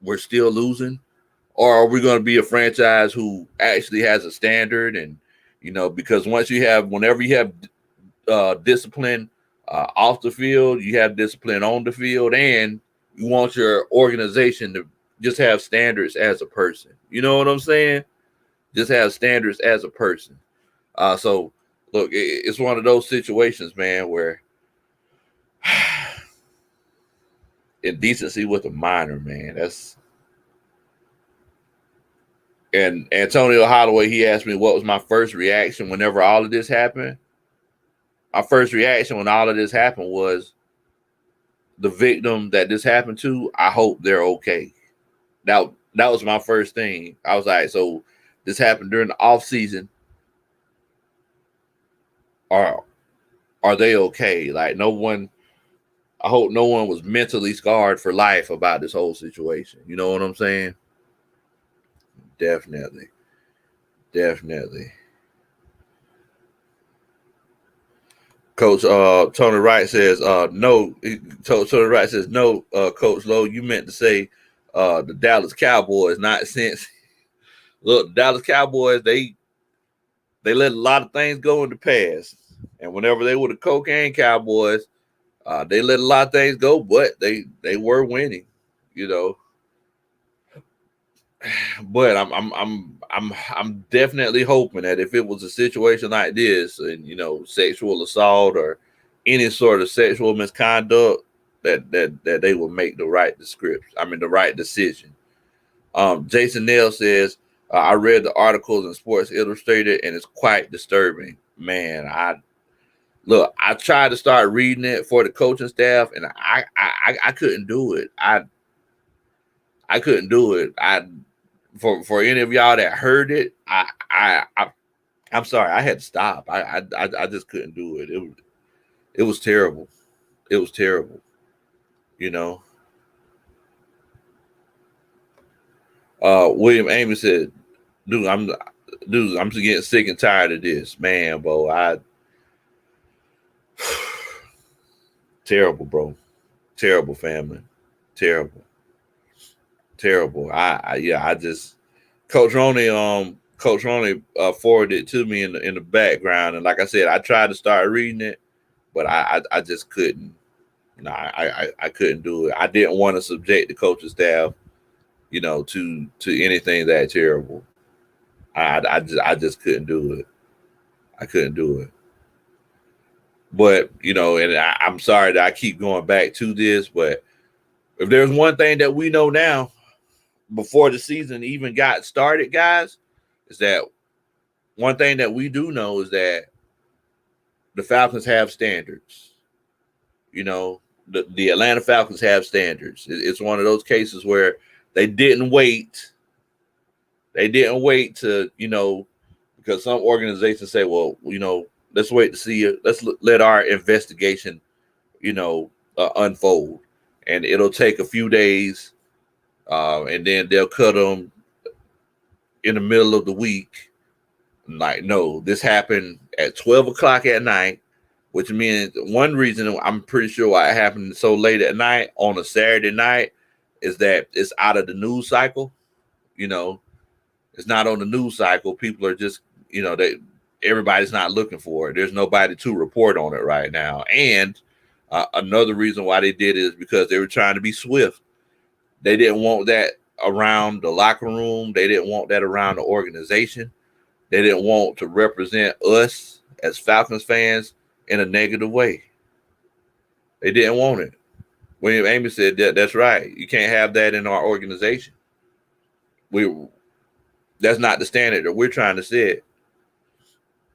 we're still losing? Or are we going to be a franchise who actually has a standard? And, because whenever you have discipline off the field, you have discipline on the field, and you want your organization to just have standards as a person. You know what I'm saying? Just have standards as a person. So, look, it's one of those situations, man, where indecency with a minor, man. And Antonio Holloway, he asked me what was my first reaction whenever all of this happened. My first reaction when all of this happened was the victim that this happened to, I hope they're okay. That was my first thing. I was like, so this happened during the off season. Are they okay? Like I hope no one was mentally scarred for life about this whole situation. You know what I'm saying? Definitely. Coach Tony Wright says no. Tony Wright says no. Coach Lowe, you meant to say the Dallas Cowboys, not since. Look, the Dallas Cowboys, they let a lot of things go in the past, and whenever they were the cocaine Cowboys, they let a lot of things go, but they were winning, But I'm definitely hoping that if it was a situation like this, and sexual assault or any sort of sexual misconduct, that they will make the right the right decision. Jason Nail says, I read the articles in Sports Illustrated and it's quite disturbing. Man, I tried to start reading it for the coaching staff and I couldn't do it. I couldn't do it. For any of y'all that heard it, I'm sorry, I had to stop. I just couldn't do it. It was terrible. It was terrible. William Amy said, dude, I'm just getting sick and tired of this, man, bro. Terrible, bro. Terrible, family. Terrible. I just Coach Roney forwarded it to me in the background, and like I said, I tried to start reading it, but I just couldn't. No, I couldn't do it. I didn't want to subject the coaching staff, to anything that terrible. I just couldn't do it. I couldn't do it. But and I'm sorry that I keep going back to this, but if there's one thing that we know now, before the season even got started, guys, is that one thing that we do know is that the Falcons have standards. The Atlanta Falcons have standards. It's one of those cases where they didn't wait. They didn't wait to, because some organizations say, well, let's wait to see it. Let's let our investigation, unfold, and it'll take a few days, and then they'll cut them in the middle of the week. Like, no, this happened at 12 o'clock at night, which means one reason I'm pretty sure why it happened so late at night on a Saturday night is that it's out of the news cycle. It's not on the news cycle. People are just, everybody's not looking for it. There's nobody to report on it right now. And another reason why they did it is because they were trying to be swift. They didn't want that around the locker room. They didn't want that around the organization. They didn't want to represent us as Falcons fans in a negative way. They didn't want it. William Amy said that's right. You can't have that in our organization. That's not the standard that we're trying to set.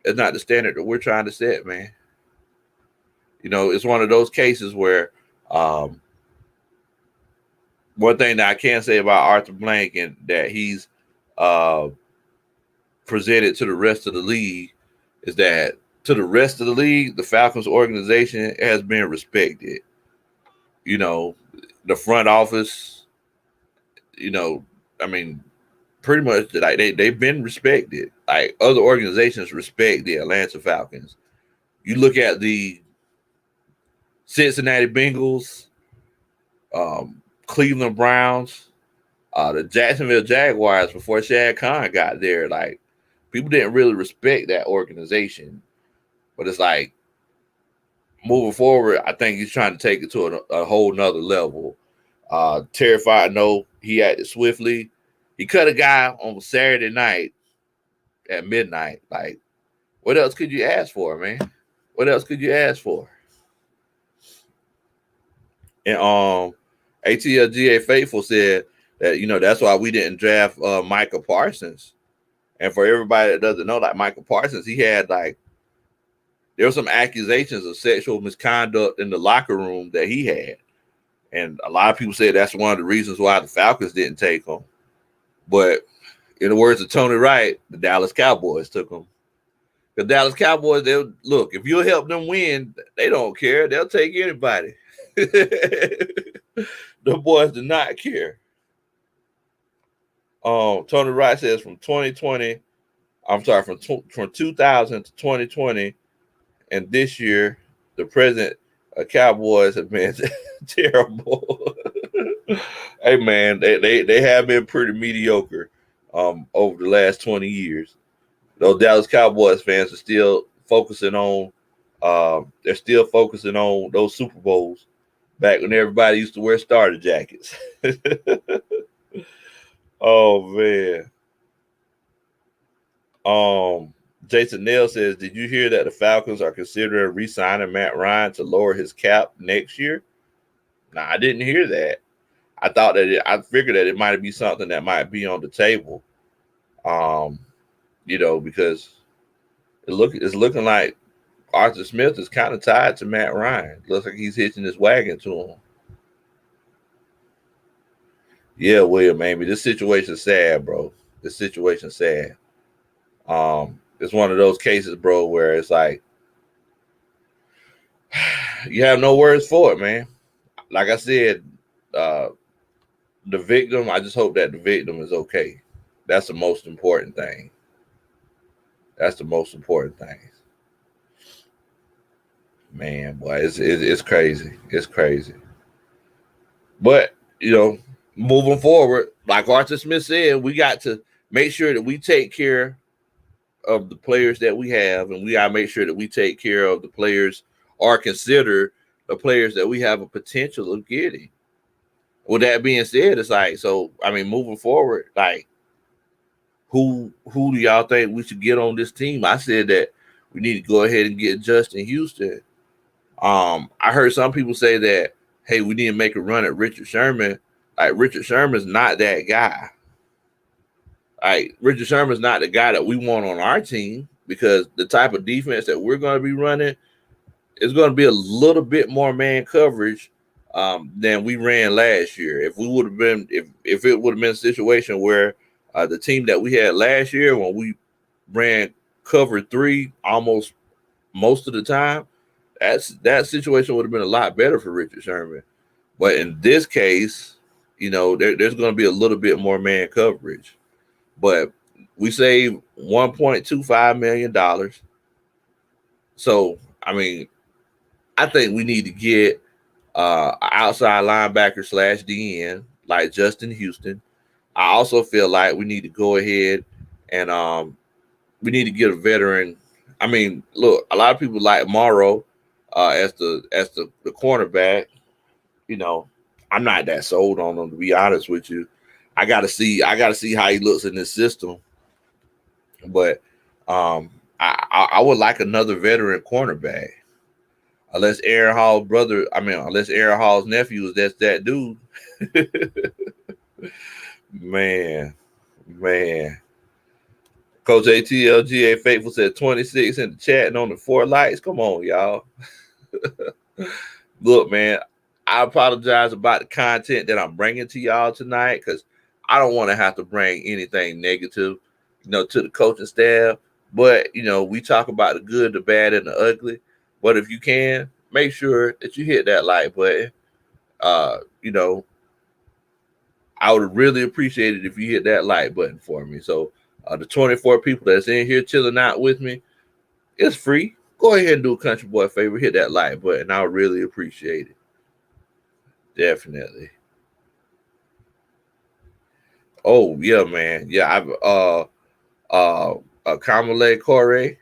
It's not the standard that we're trying to set, man. It's one of those cases where one thing that I can say about Arthur Blank and that he's presented to the rest of the league is that to the rest of the league, the Falcons organization has been respected. The front office, pretty much like they've been respected. Like other organizations respect the Atlanta Falcons. You look at the Cincinnati Bengals, Cleveland Browns, the Jacksonville Jaguars before Shad Khan got there. Like people didn't really respect that organization, but it's like moving forward, I think he's trying to take it to a whole nother level. Terrified, no, he acted swiftly. He cut a guy on Saturday night at midnight. Like, what else could you ask for, man? What else could you ask for? And ATLGA Faithful said that, that's why we didn't draft Micah Parsons. And for everybody that doesn't know, like Micah Parsons, he had there were some accusations of sexual misconduct in the locker room that he had. And a lot of people say that's one of the reasons why the Falcons didn't take him. But in the words of Tony Wright, the Dallas Cowboys took him. The Dallas Cowboys, look, if you'll help them win, they don't care. They'll take anybody. The boys do not care. Tony Wright says from 2000 to 2020, and this year, the present Cowboys have been terrible. Hey man, they have been pretty mediocre over the last 20 years. Those Dallas Cowboys fans are still focusing on those Super Bowls back when everybody used to wear starter jackets. Oh man. Jason Nail says, did you hear that the Falcons are considering re-signing Matt Ryan to lower his cap next year? Nah, I didn't hear that. I figured that it might be something that might be on the table. Because it's looking like Arthur Smith is kind of tied to Matt Ryan. Looks like he's hitching his wagon to him. Yeah, William, Amy, this situation's sad, bro. This situation's sad. It's one of those cases, bro, where it's like you have no words for it, man. Like I said, the victim, I just hope that the victim is okay. That's the most important thing. That's the most important thing. Man, boy, it's crazy. It's crazy. But, moving forward, like Arthur Smith said, we got to make sure that we take care of the players that we have, and we got to make sure that we take care of the players or consider the players that we have a potential of getting. With that being said, it's like, moving forward, like, who do y'all think we should get on this team? I said that we need to go ahead and get Justin Houston. I heard some people say that, hey, we need to make a run at Richard Sherman. Like, Richard Sherman's not that guy. Like, Richard Sherman's not the guy that we want on our team, because the type of defense that we're going to be running is going to be a little bit more man coverage than we ran last year. If it would have been a situation where the team that we had last year, when we ran cover 3 almost most of the time, that situation would have been a lot better for Richard Sherman. But in this case, there's going to be a little bit more man coverage. But we saved $1.25 million. So, I mean, I think we need to get outside linebacker / DN like Justin Houston. I also feel like we need to go ahead and we need to get a veteran. I mean, look, a lot of people like Morrow as the cornerback. I'm not that sold on him, to be honest with you. I gotta see how he looks in this system. But I would like another veteran cornerback. Unless Aaron Hall's nephew is that dude. Man. Coach ATLGA Faithful said 26 in the chat and on the 4 lights. Come on, y'all. Look, man, I apologize about the content that I'm bringing to y'all tonight because I don't want to have to bring anything negative, to the coaching staff. But, we talk about the good, the bad, and the ugly. But if you can, make sure that you hit that like button. I would really appreciate it if you hit that like button for me. So the 24 people that's in here chilling out with me, it's free. Go ahead and do a country boy favor. Hit that like button. I would really appreciate it. Definitely. Oh, yeah, man. Yeah, Kamale Corey.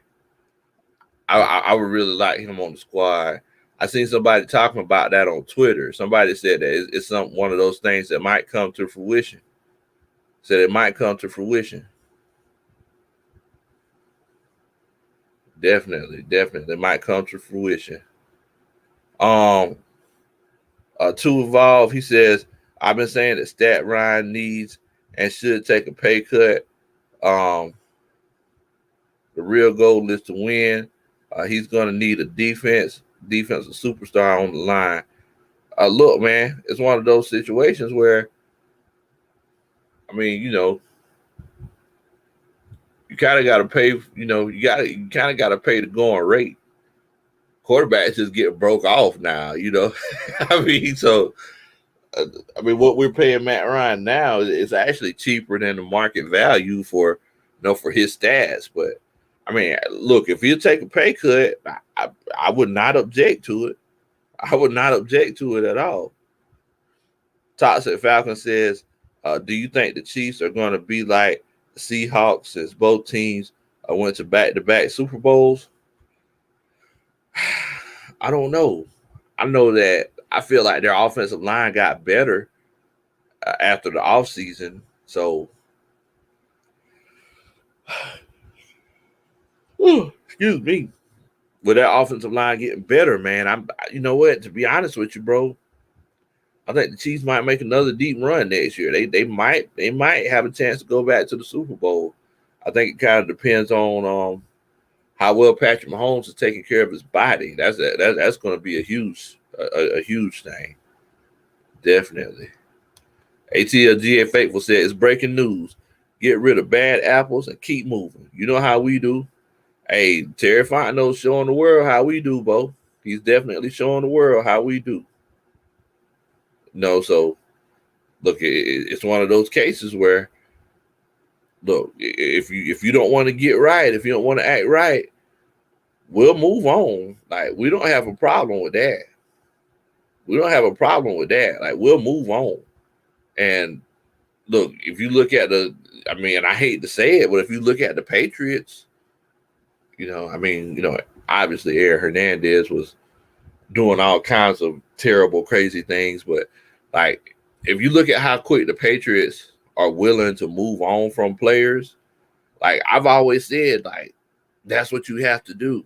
I would really like him on the squad. I seen somebody talking about that on Twitter. Somebody said that it's one of those things that might come to fruition. Said it might come to fruition. Definitely it might come to fruition. To Evolve, he says, I've been saying that Stat Ryan needs and should take a pay cut. The real goal is to win. He's going to need a defensive superstar on the line. Look, man, it's one of those situations where, I mean, you kind of got to pay, you kind of got to pay the going rate. Quarterbacks just get broke off now, I mean, so, what we're paying Matt Ryan now is actually cheaper than the market value for his stats. But, I mean, look, if you take a pay cut, I would not object to it. I would not object to it at all. Toxic Falcon says, do you think the Chiefs are going to be like the Seahawks since both teams went to back-to-back Super Bowls? I don't know. I know that I feel like their offensive line got better after the offseason. So, excuse me. With that offensive line getting better, man, you know what? To be honest with you, bro, I think the Chiefs might make another deep run next year. They might have a chance to go back to the Super Bowl. I think it kind of depends on how well Patrick Mahomes is taking care of his body. That's going to be a huge thing. Definitely. ATLGA Faithful said, it's breaking news. Get rid of bad apples and keep moving. You know how we do. Hey, Terry Fontenot's showing the world how we do, Bo. He's definitely showing the world how we do. So look, it's one of those cases where, look, if you don't want to get right, if you don't want to act right, we'll move on. Like, we don't have a problem with that. Like, we'll move on. And look, if you look at I hate to say it, but if you look at the Patriots, obviously Aaron Hernandez was doing all kinds of terrible, crazy things. But, like, if you look at how quick the Patriots are willing to move on from players, like, I've always said, like, that's what you have to do.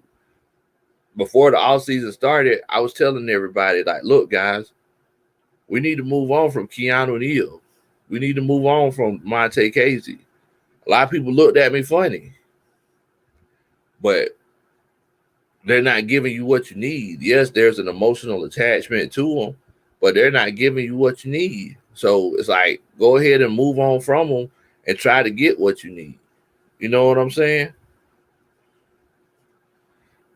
Before the offseason started, I was telling everybody, like, look, guys, we need to move on from Keanu Neal. We need to move on from Monte Casey. A lot of people looked at me funny. But they're not giving you what you need. Yes, there's an emotional attachment to them, but they're not giving you what you need. So it's like, go ahead and move on from them and try to get what you need. You know what I'm saying?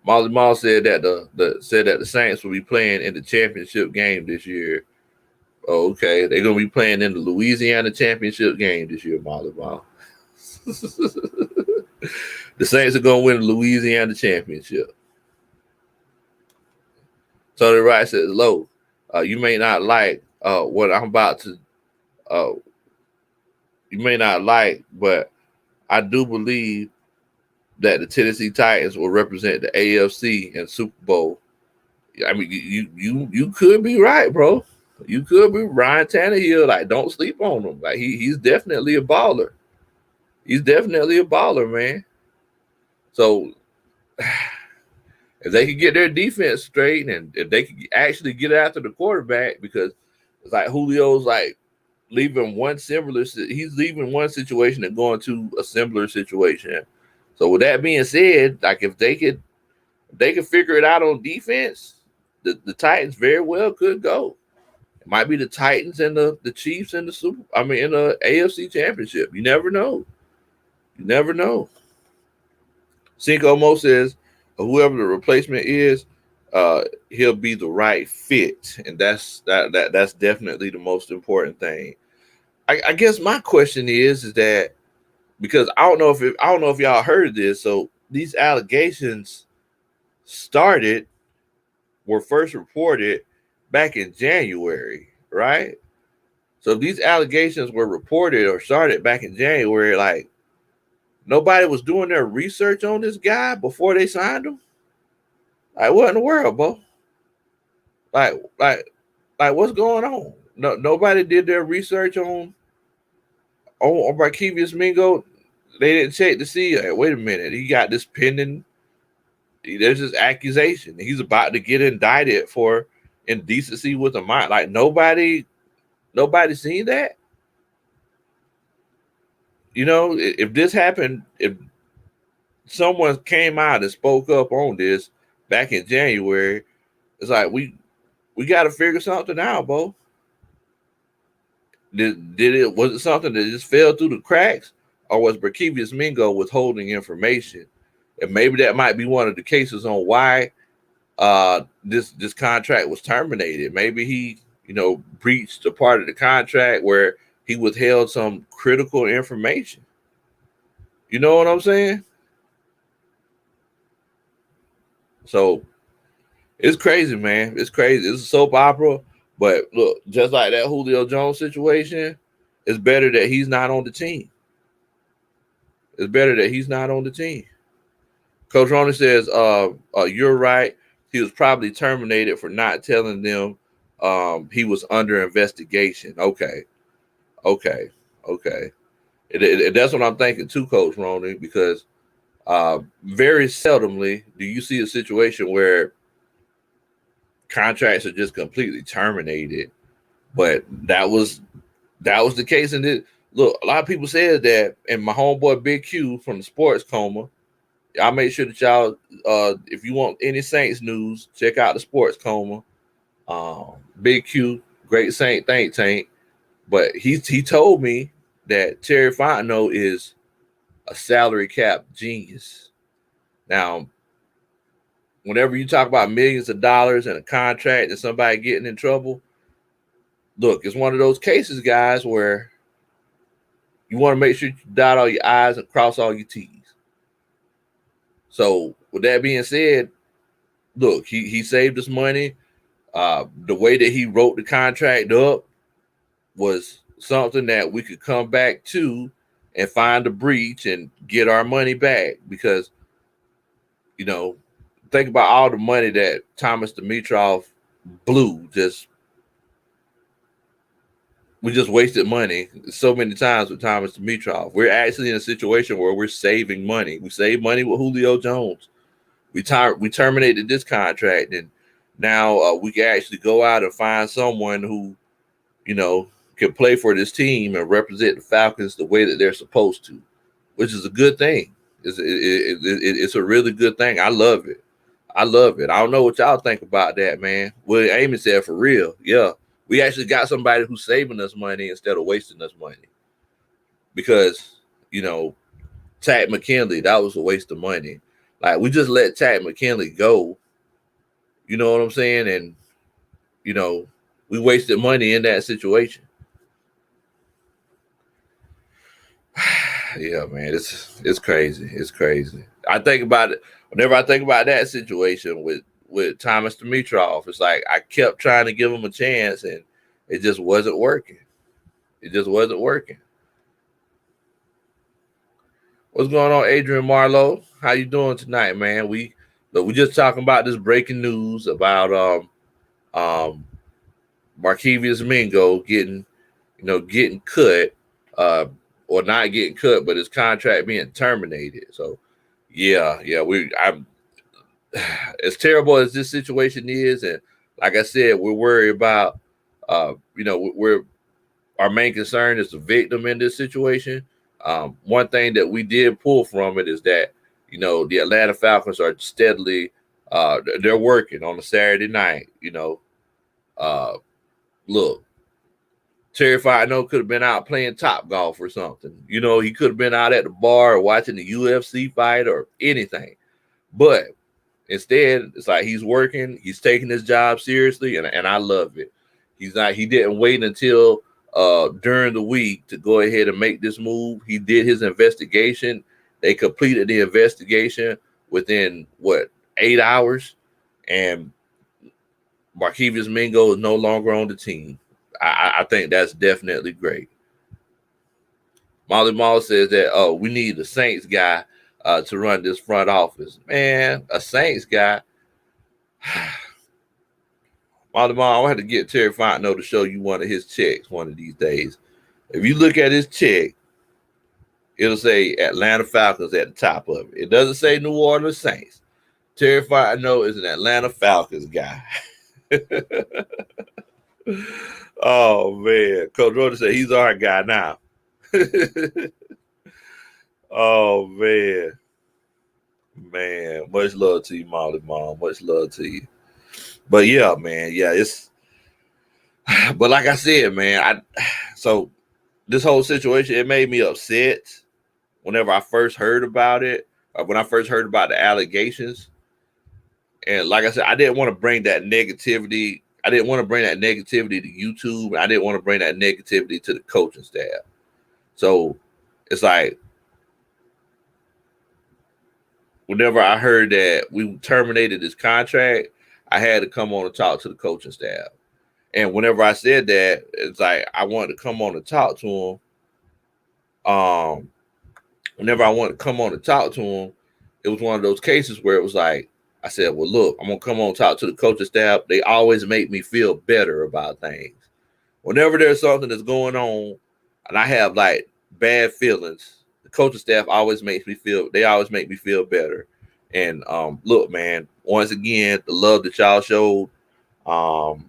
Molly Mall said that the Saints will be playing in the championship game this year. Oh, okay, they're gonna be playing in the Louisiana championship game this year, Molly Mall. The Saints are gonna win the Louisiana championship. Tony Wright says, "Low, you may not like what I'm about to. Uh, you may not like, but I do believe that the Tennessee Titans will represent the AFC in Super Bowl. I mean, you could be right, bro. You could be Ryan Tannehill. Like, don't sleep on him. Like, he's definitely a baller. He's definitely a baller, man. So if they could get their defense straight and if they could actually get after the quarterback, because it's like Julio's like leaving one similar, he's leaving one situation and going to a similar situation. So with that being said, like if they could figure it out on defense, the Titans very well could go. It might be the Titans and the Chiefs in in the AFC Championship. You never know. You never know. Cinco Mo says whoever the replacement is, he'll be the right fit, and that's definitely the most important thing. I guess my question is that because I don't know if y'all heard this. So these allegations were first reported back in January, right? So if these allegations were reported or started back in January, like nobody was doing their research on this guy before they signed him. Like what in the world, bro? Like what's going on? No, nobody did their research on Barkevious Mingo. They didn't check to see. Hey, wait a minute, he got this pending. There's this accusation. He's about to get indicted for indecency with a mind. Like nobody seen that. You know, if this happened, if someone came out and spoke up on this back in January, it's like we got to figure something out, bro. Was it something that just fell through the cracks, or was Barkevious Mingo withholding information? And maybe that might be one of the cases on why this contract was terminated. Maybe he, breached a part of the contract where he withheld some critical information. You know what I'm saying? So it's crazy, man. It's crazy. It's a soap opera. But look, just like that Julio Jones situation, it's better that he's not on the team. It's better that he's not on the team. Coach Roney says, you're right. He was probably terminated for not telling them he was under investigation. Okay. That's what I'm thinking too, Coach Roney, because very seldomly do you see a situation where contracts are just completely terminated. But that was the case. And look, a lot of people said that, and my homeboy Big Q from the Sports Coma, I'll make sure that y'all, if you want any Saints news, check out the Sports Coma. Big Q, great Saint think tank. But he told me that Terry Fontenot is a salary cap genius. Now, whenever you talk about millions of dollars and a contract and somebody getting in trouble, look, it's one of those cases, guys, where you want to make sure you dot all your I's and cross all your T's. So with that being said, look, he saved us money. The way that he wrote the contract up was something that we could come back to and find a breach and get our money back. Because, think about all the money that Thomas Dimitroff blew. We just wasted money so many times with Thomas Dimitroff. We're actually in a situation where we're saving money. We saved money with Julio Jones. We terminated this contract, and now we can actually go out and find someone who, can play for this team and represent the Falcons the way that they're supposed to, which is a good thing. It's a really good thing. I love it. I don't know what y'all think about that, man. Well, Amy said for real. Yeah. We actually got somebody who's saving us money instead of wasting us money. Because, Tad McKinley, that was a waste of money. Like, we just let Chad McKinley go. You know what I'm saying? And, you know, we wasted money in that situation. Yeah, man, it's crazy. It's crazy. I think about it whenever I think about that situation with Thomas Dimitrov. It's like I kept trying to give him a chance, and it just wasn't working. It just wasn't working. What's going on, Adrian Marlowe? How you doing tonight, man? We just talking about this breaking news about Barkevious Mingo getting cut, or not getting cut, but his contract being terminated. So yeah, I'm as terrible as this situation is, and like I said, we're worried about we're our main concern is the victim in this situation. One thing that we did pull from it is that, the Atlanta Falcons are steadily they're working on a Saturday night. Look, Terry Fontenot could have been out playing Top Golf or something. He could have been out at the bar or watching the UFC fight or anything. But instead, it's like he's working, he's taking his job seriously, and I love it. He didn't wait until during the week to go ahead and make this move. He did his investigation. They completed the investigation within 8 hours, and Barkevious Mingo is no longer on the team. I think that's definitely great. Molly Mall says that we need a Saints guy to run this front office. Man, a Saints guy. Molly Mall, I have to get Terry Fontenot to show you one of his checks one of these days. If you look at his check, it'll say Atlanta Falcons at the top of it. It doesn't say New Orleans Saints. Terry Fontenot is an Atlanta Falcons guy. Oh, man. Coach Rhoda said he's our guy now. Oh, man. Man, much love to you, Molly Mom. Much love to you. But yeah, man, but like I said, man, so this whole situation, it made me upset whenever I first heard about it, when I first heard about the allegations. And like I said, I didn't want to bring that negativity. I didn't want to bring that negativity to YouTube. And I didn't want to bring that negativity to the coaching staff. So it's like, whenever I heard that we terminated his contract, I had to come on and talk to the coaching staff. And whenever I said that, it's like I wanted to come on and talk to him. Whenever I wanted to come on and talk to him, it was one of those cases where it was like, I said, well, look, I'm going to come on and talk to the coaching staff. They always make me feel better about things. Whenever there's something that's going on and I have like bad feelings, the coaching staff always makes me feel better. And look, man, once again, the love that y'all showed, and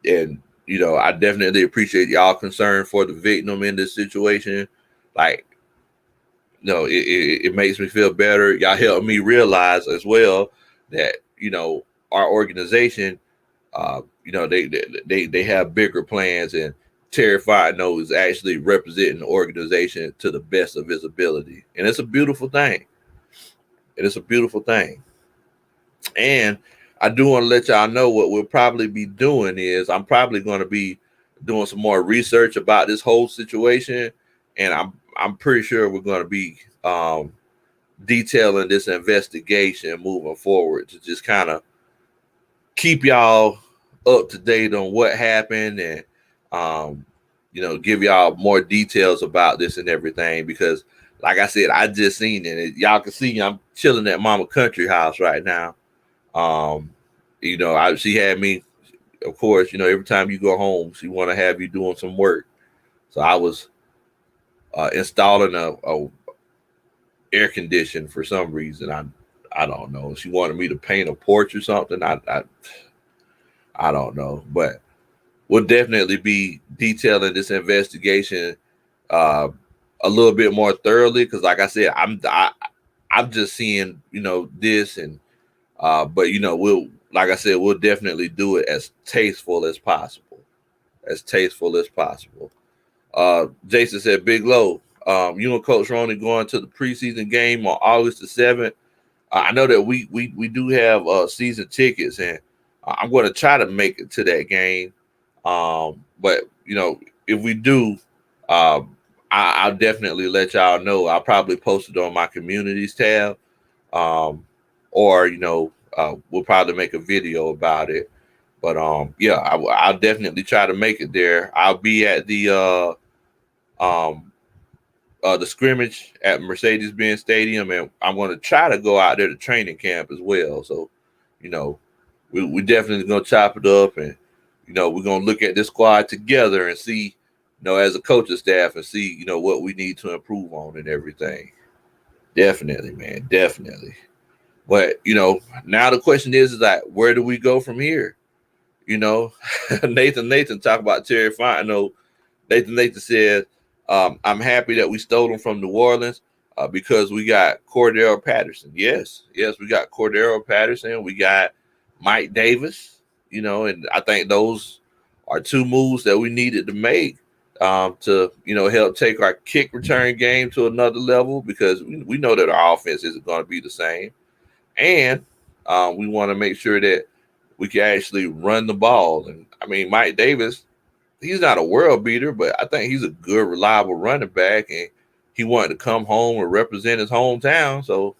I definitely appreciate y'all concern for the victim in this situation. Like, it makes me feel better. Y'all help me realize as well that our organization, they have bigger plans, and Terry Fontenot is actually representing the organization to the best of his ability, and it's a beautiful thing. And I do want to let y'all know what we'll probably be doing is I'm probably going to be doing some more research about this whole situation, and I'm pretty sure we're going to be detailing this investigation moving forward to just kind of keep y'all up to date on what happened, and give y'all more details about this and everything, because like I said, I just seen it. Y'all can see I'm chilling at Mama Country house right now. She had me, of course, every time you go home, she want to have you doing some work. So I was installing a air condition for some reason. I don't know. She wanted me to paint a porch or something. I don't know, but we'll definitely be detailing this investigation a little bit more thoroughly, because like I said, I'm just seeing this, and but we'll definitely do it as tasteful as possible. Jason said, Big Low, you and Coach Roney going to the preseason game on August the 7th. I know that we do have season tickets, and I'm going to try to make it to that game. But if we do, I'll definitely let y'all know. I'll probably post it on my communities tab, um, or we'll probably make a video about it. But yeah, I'll definitely try to make it there. I'll be at the scrimmage at Mercedes-Benz Stadium, and I'm going to try to go out there to training camp as well. So, you know, we definitely going to chop it up, and we're going to look at this squad together and see, as a coaching staff, and see, what we need to improve on and everything. Definitely, man, definitely. But now the question is like, where do we go from here? Nathan talk about Terry Fontenot. Nathan said, I'm happy that we stole him from New Orleans because we got Cordell Patterson. Yes, we got Cordell Patterson. We got Mike Davis, and I think those are two moves that we needed to make to, help take our kick return game to another level, because we know that our offense isn't going to be the same. And we want to make sure that we can actually run the ball. And I mean, Mike Davis, he's not a world beater, but I think he's a good, reliable running back, and he wanted to come home and represent his hometown. So,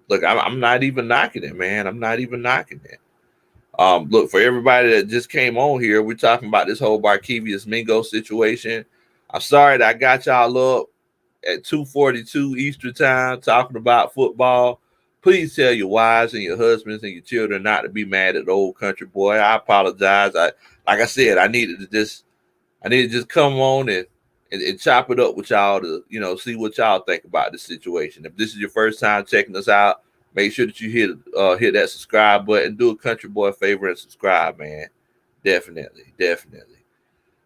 look, I'm not even knocking it, man. I'm not even knocking it. Look, for everybody that just came on here, we're talking about this whole Barkevious Mingo situation. I'm sorry that I got y'all up at 2:42 Eastern time talking about football. Please tell your wives and your husbands and your children not to be mad at the old country boy. I apologize. Like I said, I needed to just come on and chop it up with y'all to, see what y'all think about this situation. If this is your first time checking us out, make sure that you hit that subscribe button. Do a country boy favor and subscribe, man. Definitely.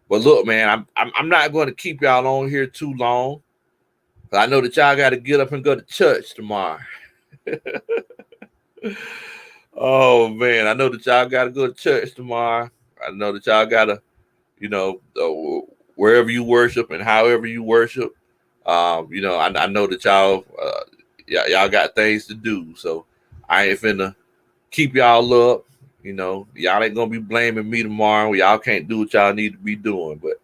But look, man, I'm not going to keep y'all on here too long. I know that y'all got to get up and go to church tomorrow. Oh man, I know that y'all got to go to church tomorrow. I know that y'all got to, wherever you worship and however you worship. I know that y'all got things to do, so I ain't finna keep y'all up. Y'all ain't gonna be blaming me tomorrow. Y'all can't do what y'all need to be doing. But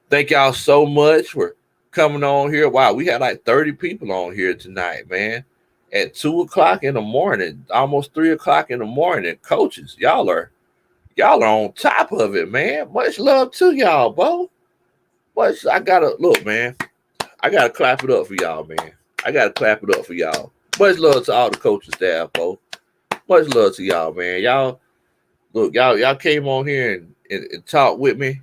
thank y'all so much for coming on here. Wow, we had like 30 people on here tonight, man. At 2:00 in the morning, almost 3:00 in the morning. Coaches, y'all are on top of it, man. Much love to y'all, bro. I gotta look, man. I gotta clap it up for y'all, man. I gotta clap it up for y'all. Much love to all the coaching staff, bro. Much love to y'all, man. Y'all came on here and talked with me.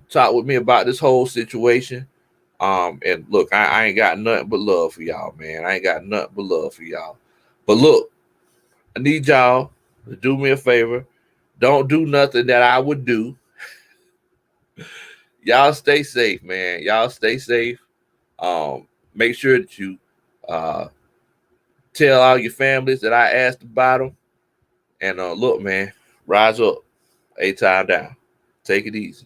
Talk with me about this whole situation. And look, I ain't got nothing but love for y'all, man. I ain't got nothing but love for y'all. But look, I need y'all to do me a favor. Don't do nothing that I would do. Y'all stay safe, man. Y'all stay safe. Make sure that you tell all your families that I asked about them. And look, man, rise up. A time down. Take it easy.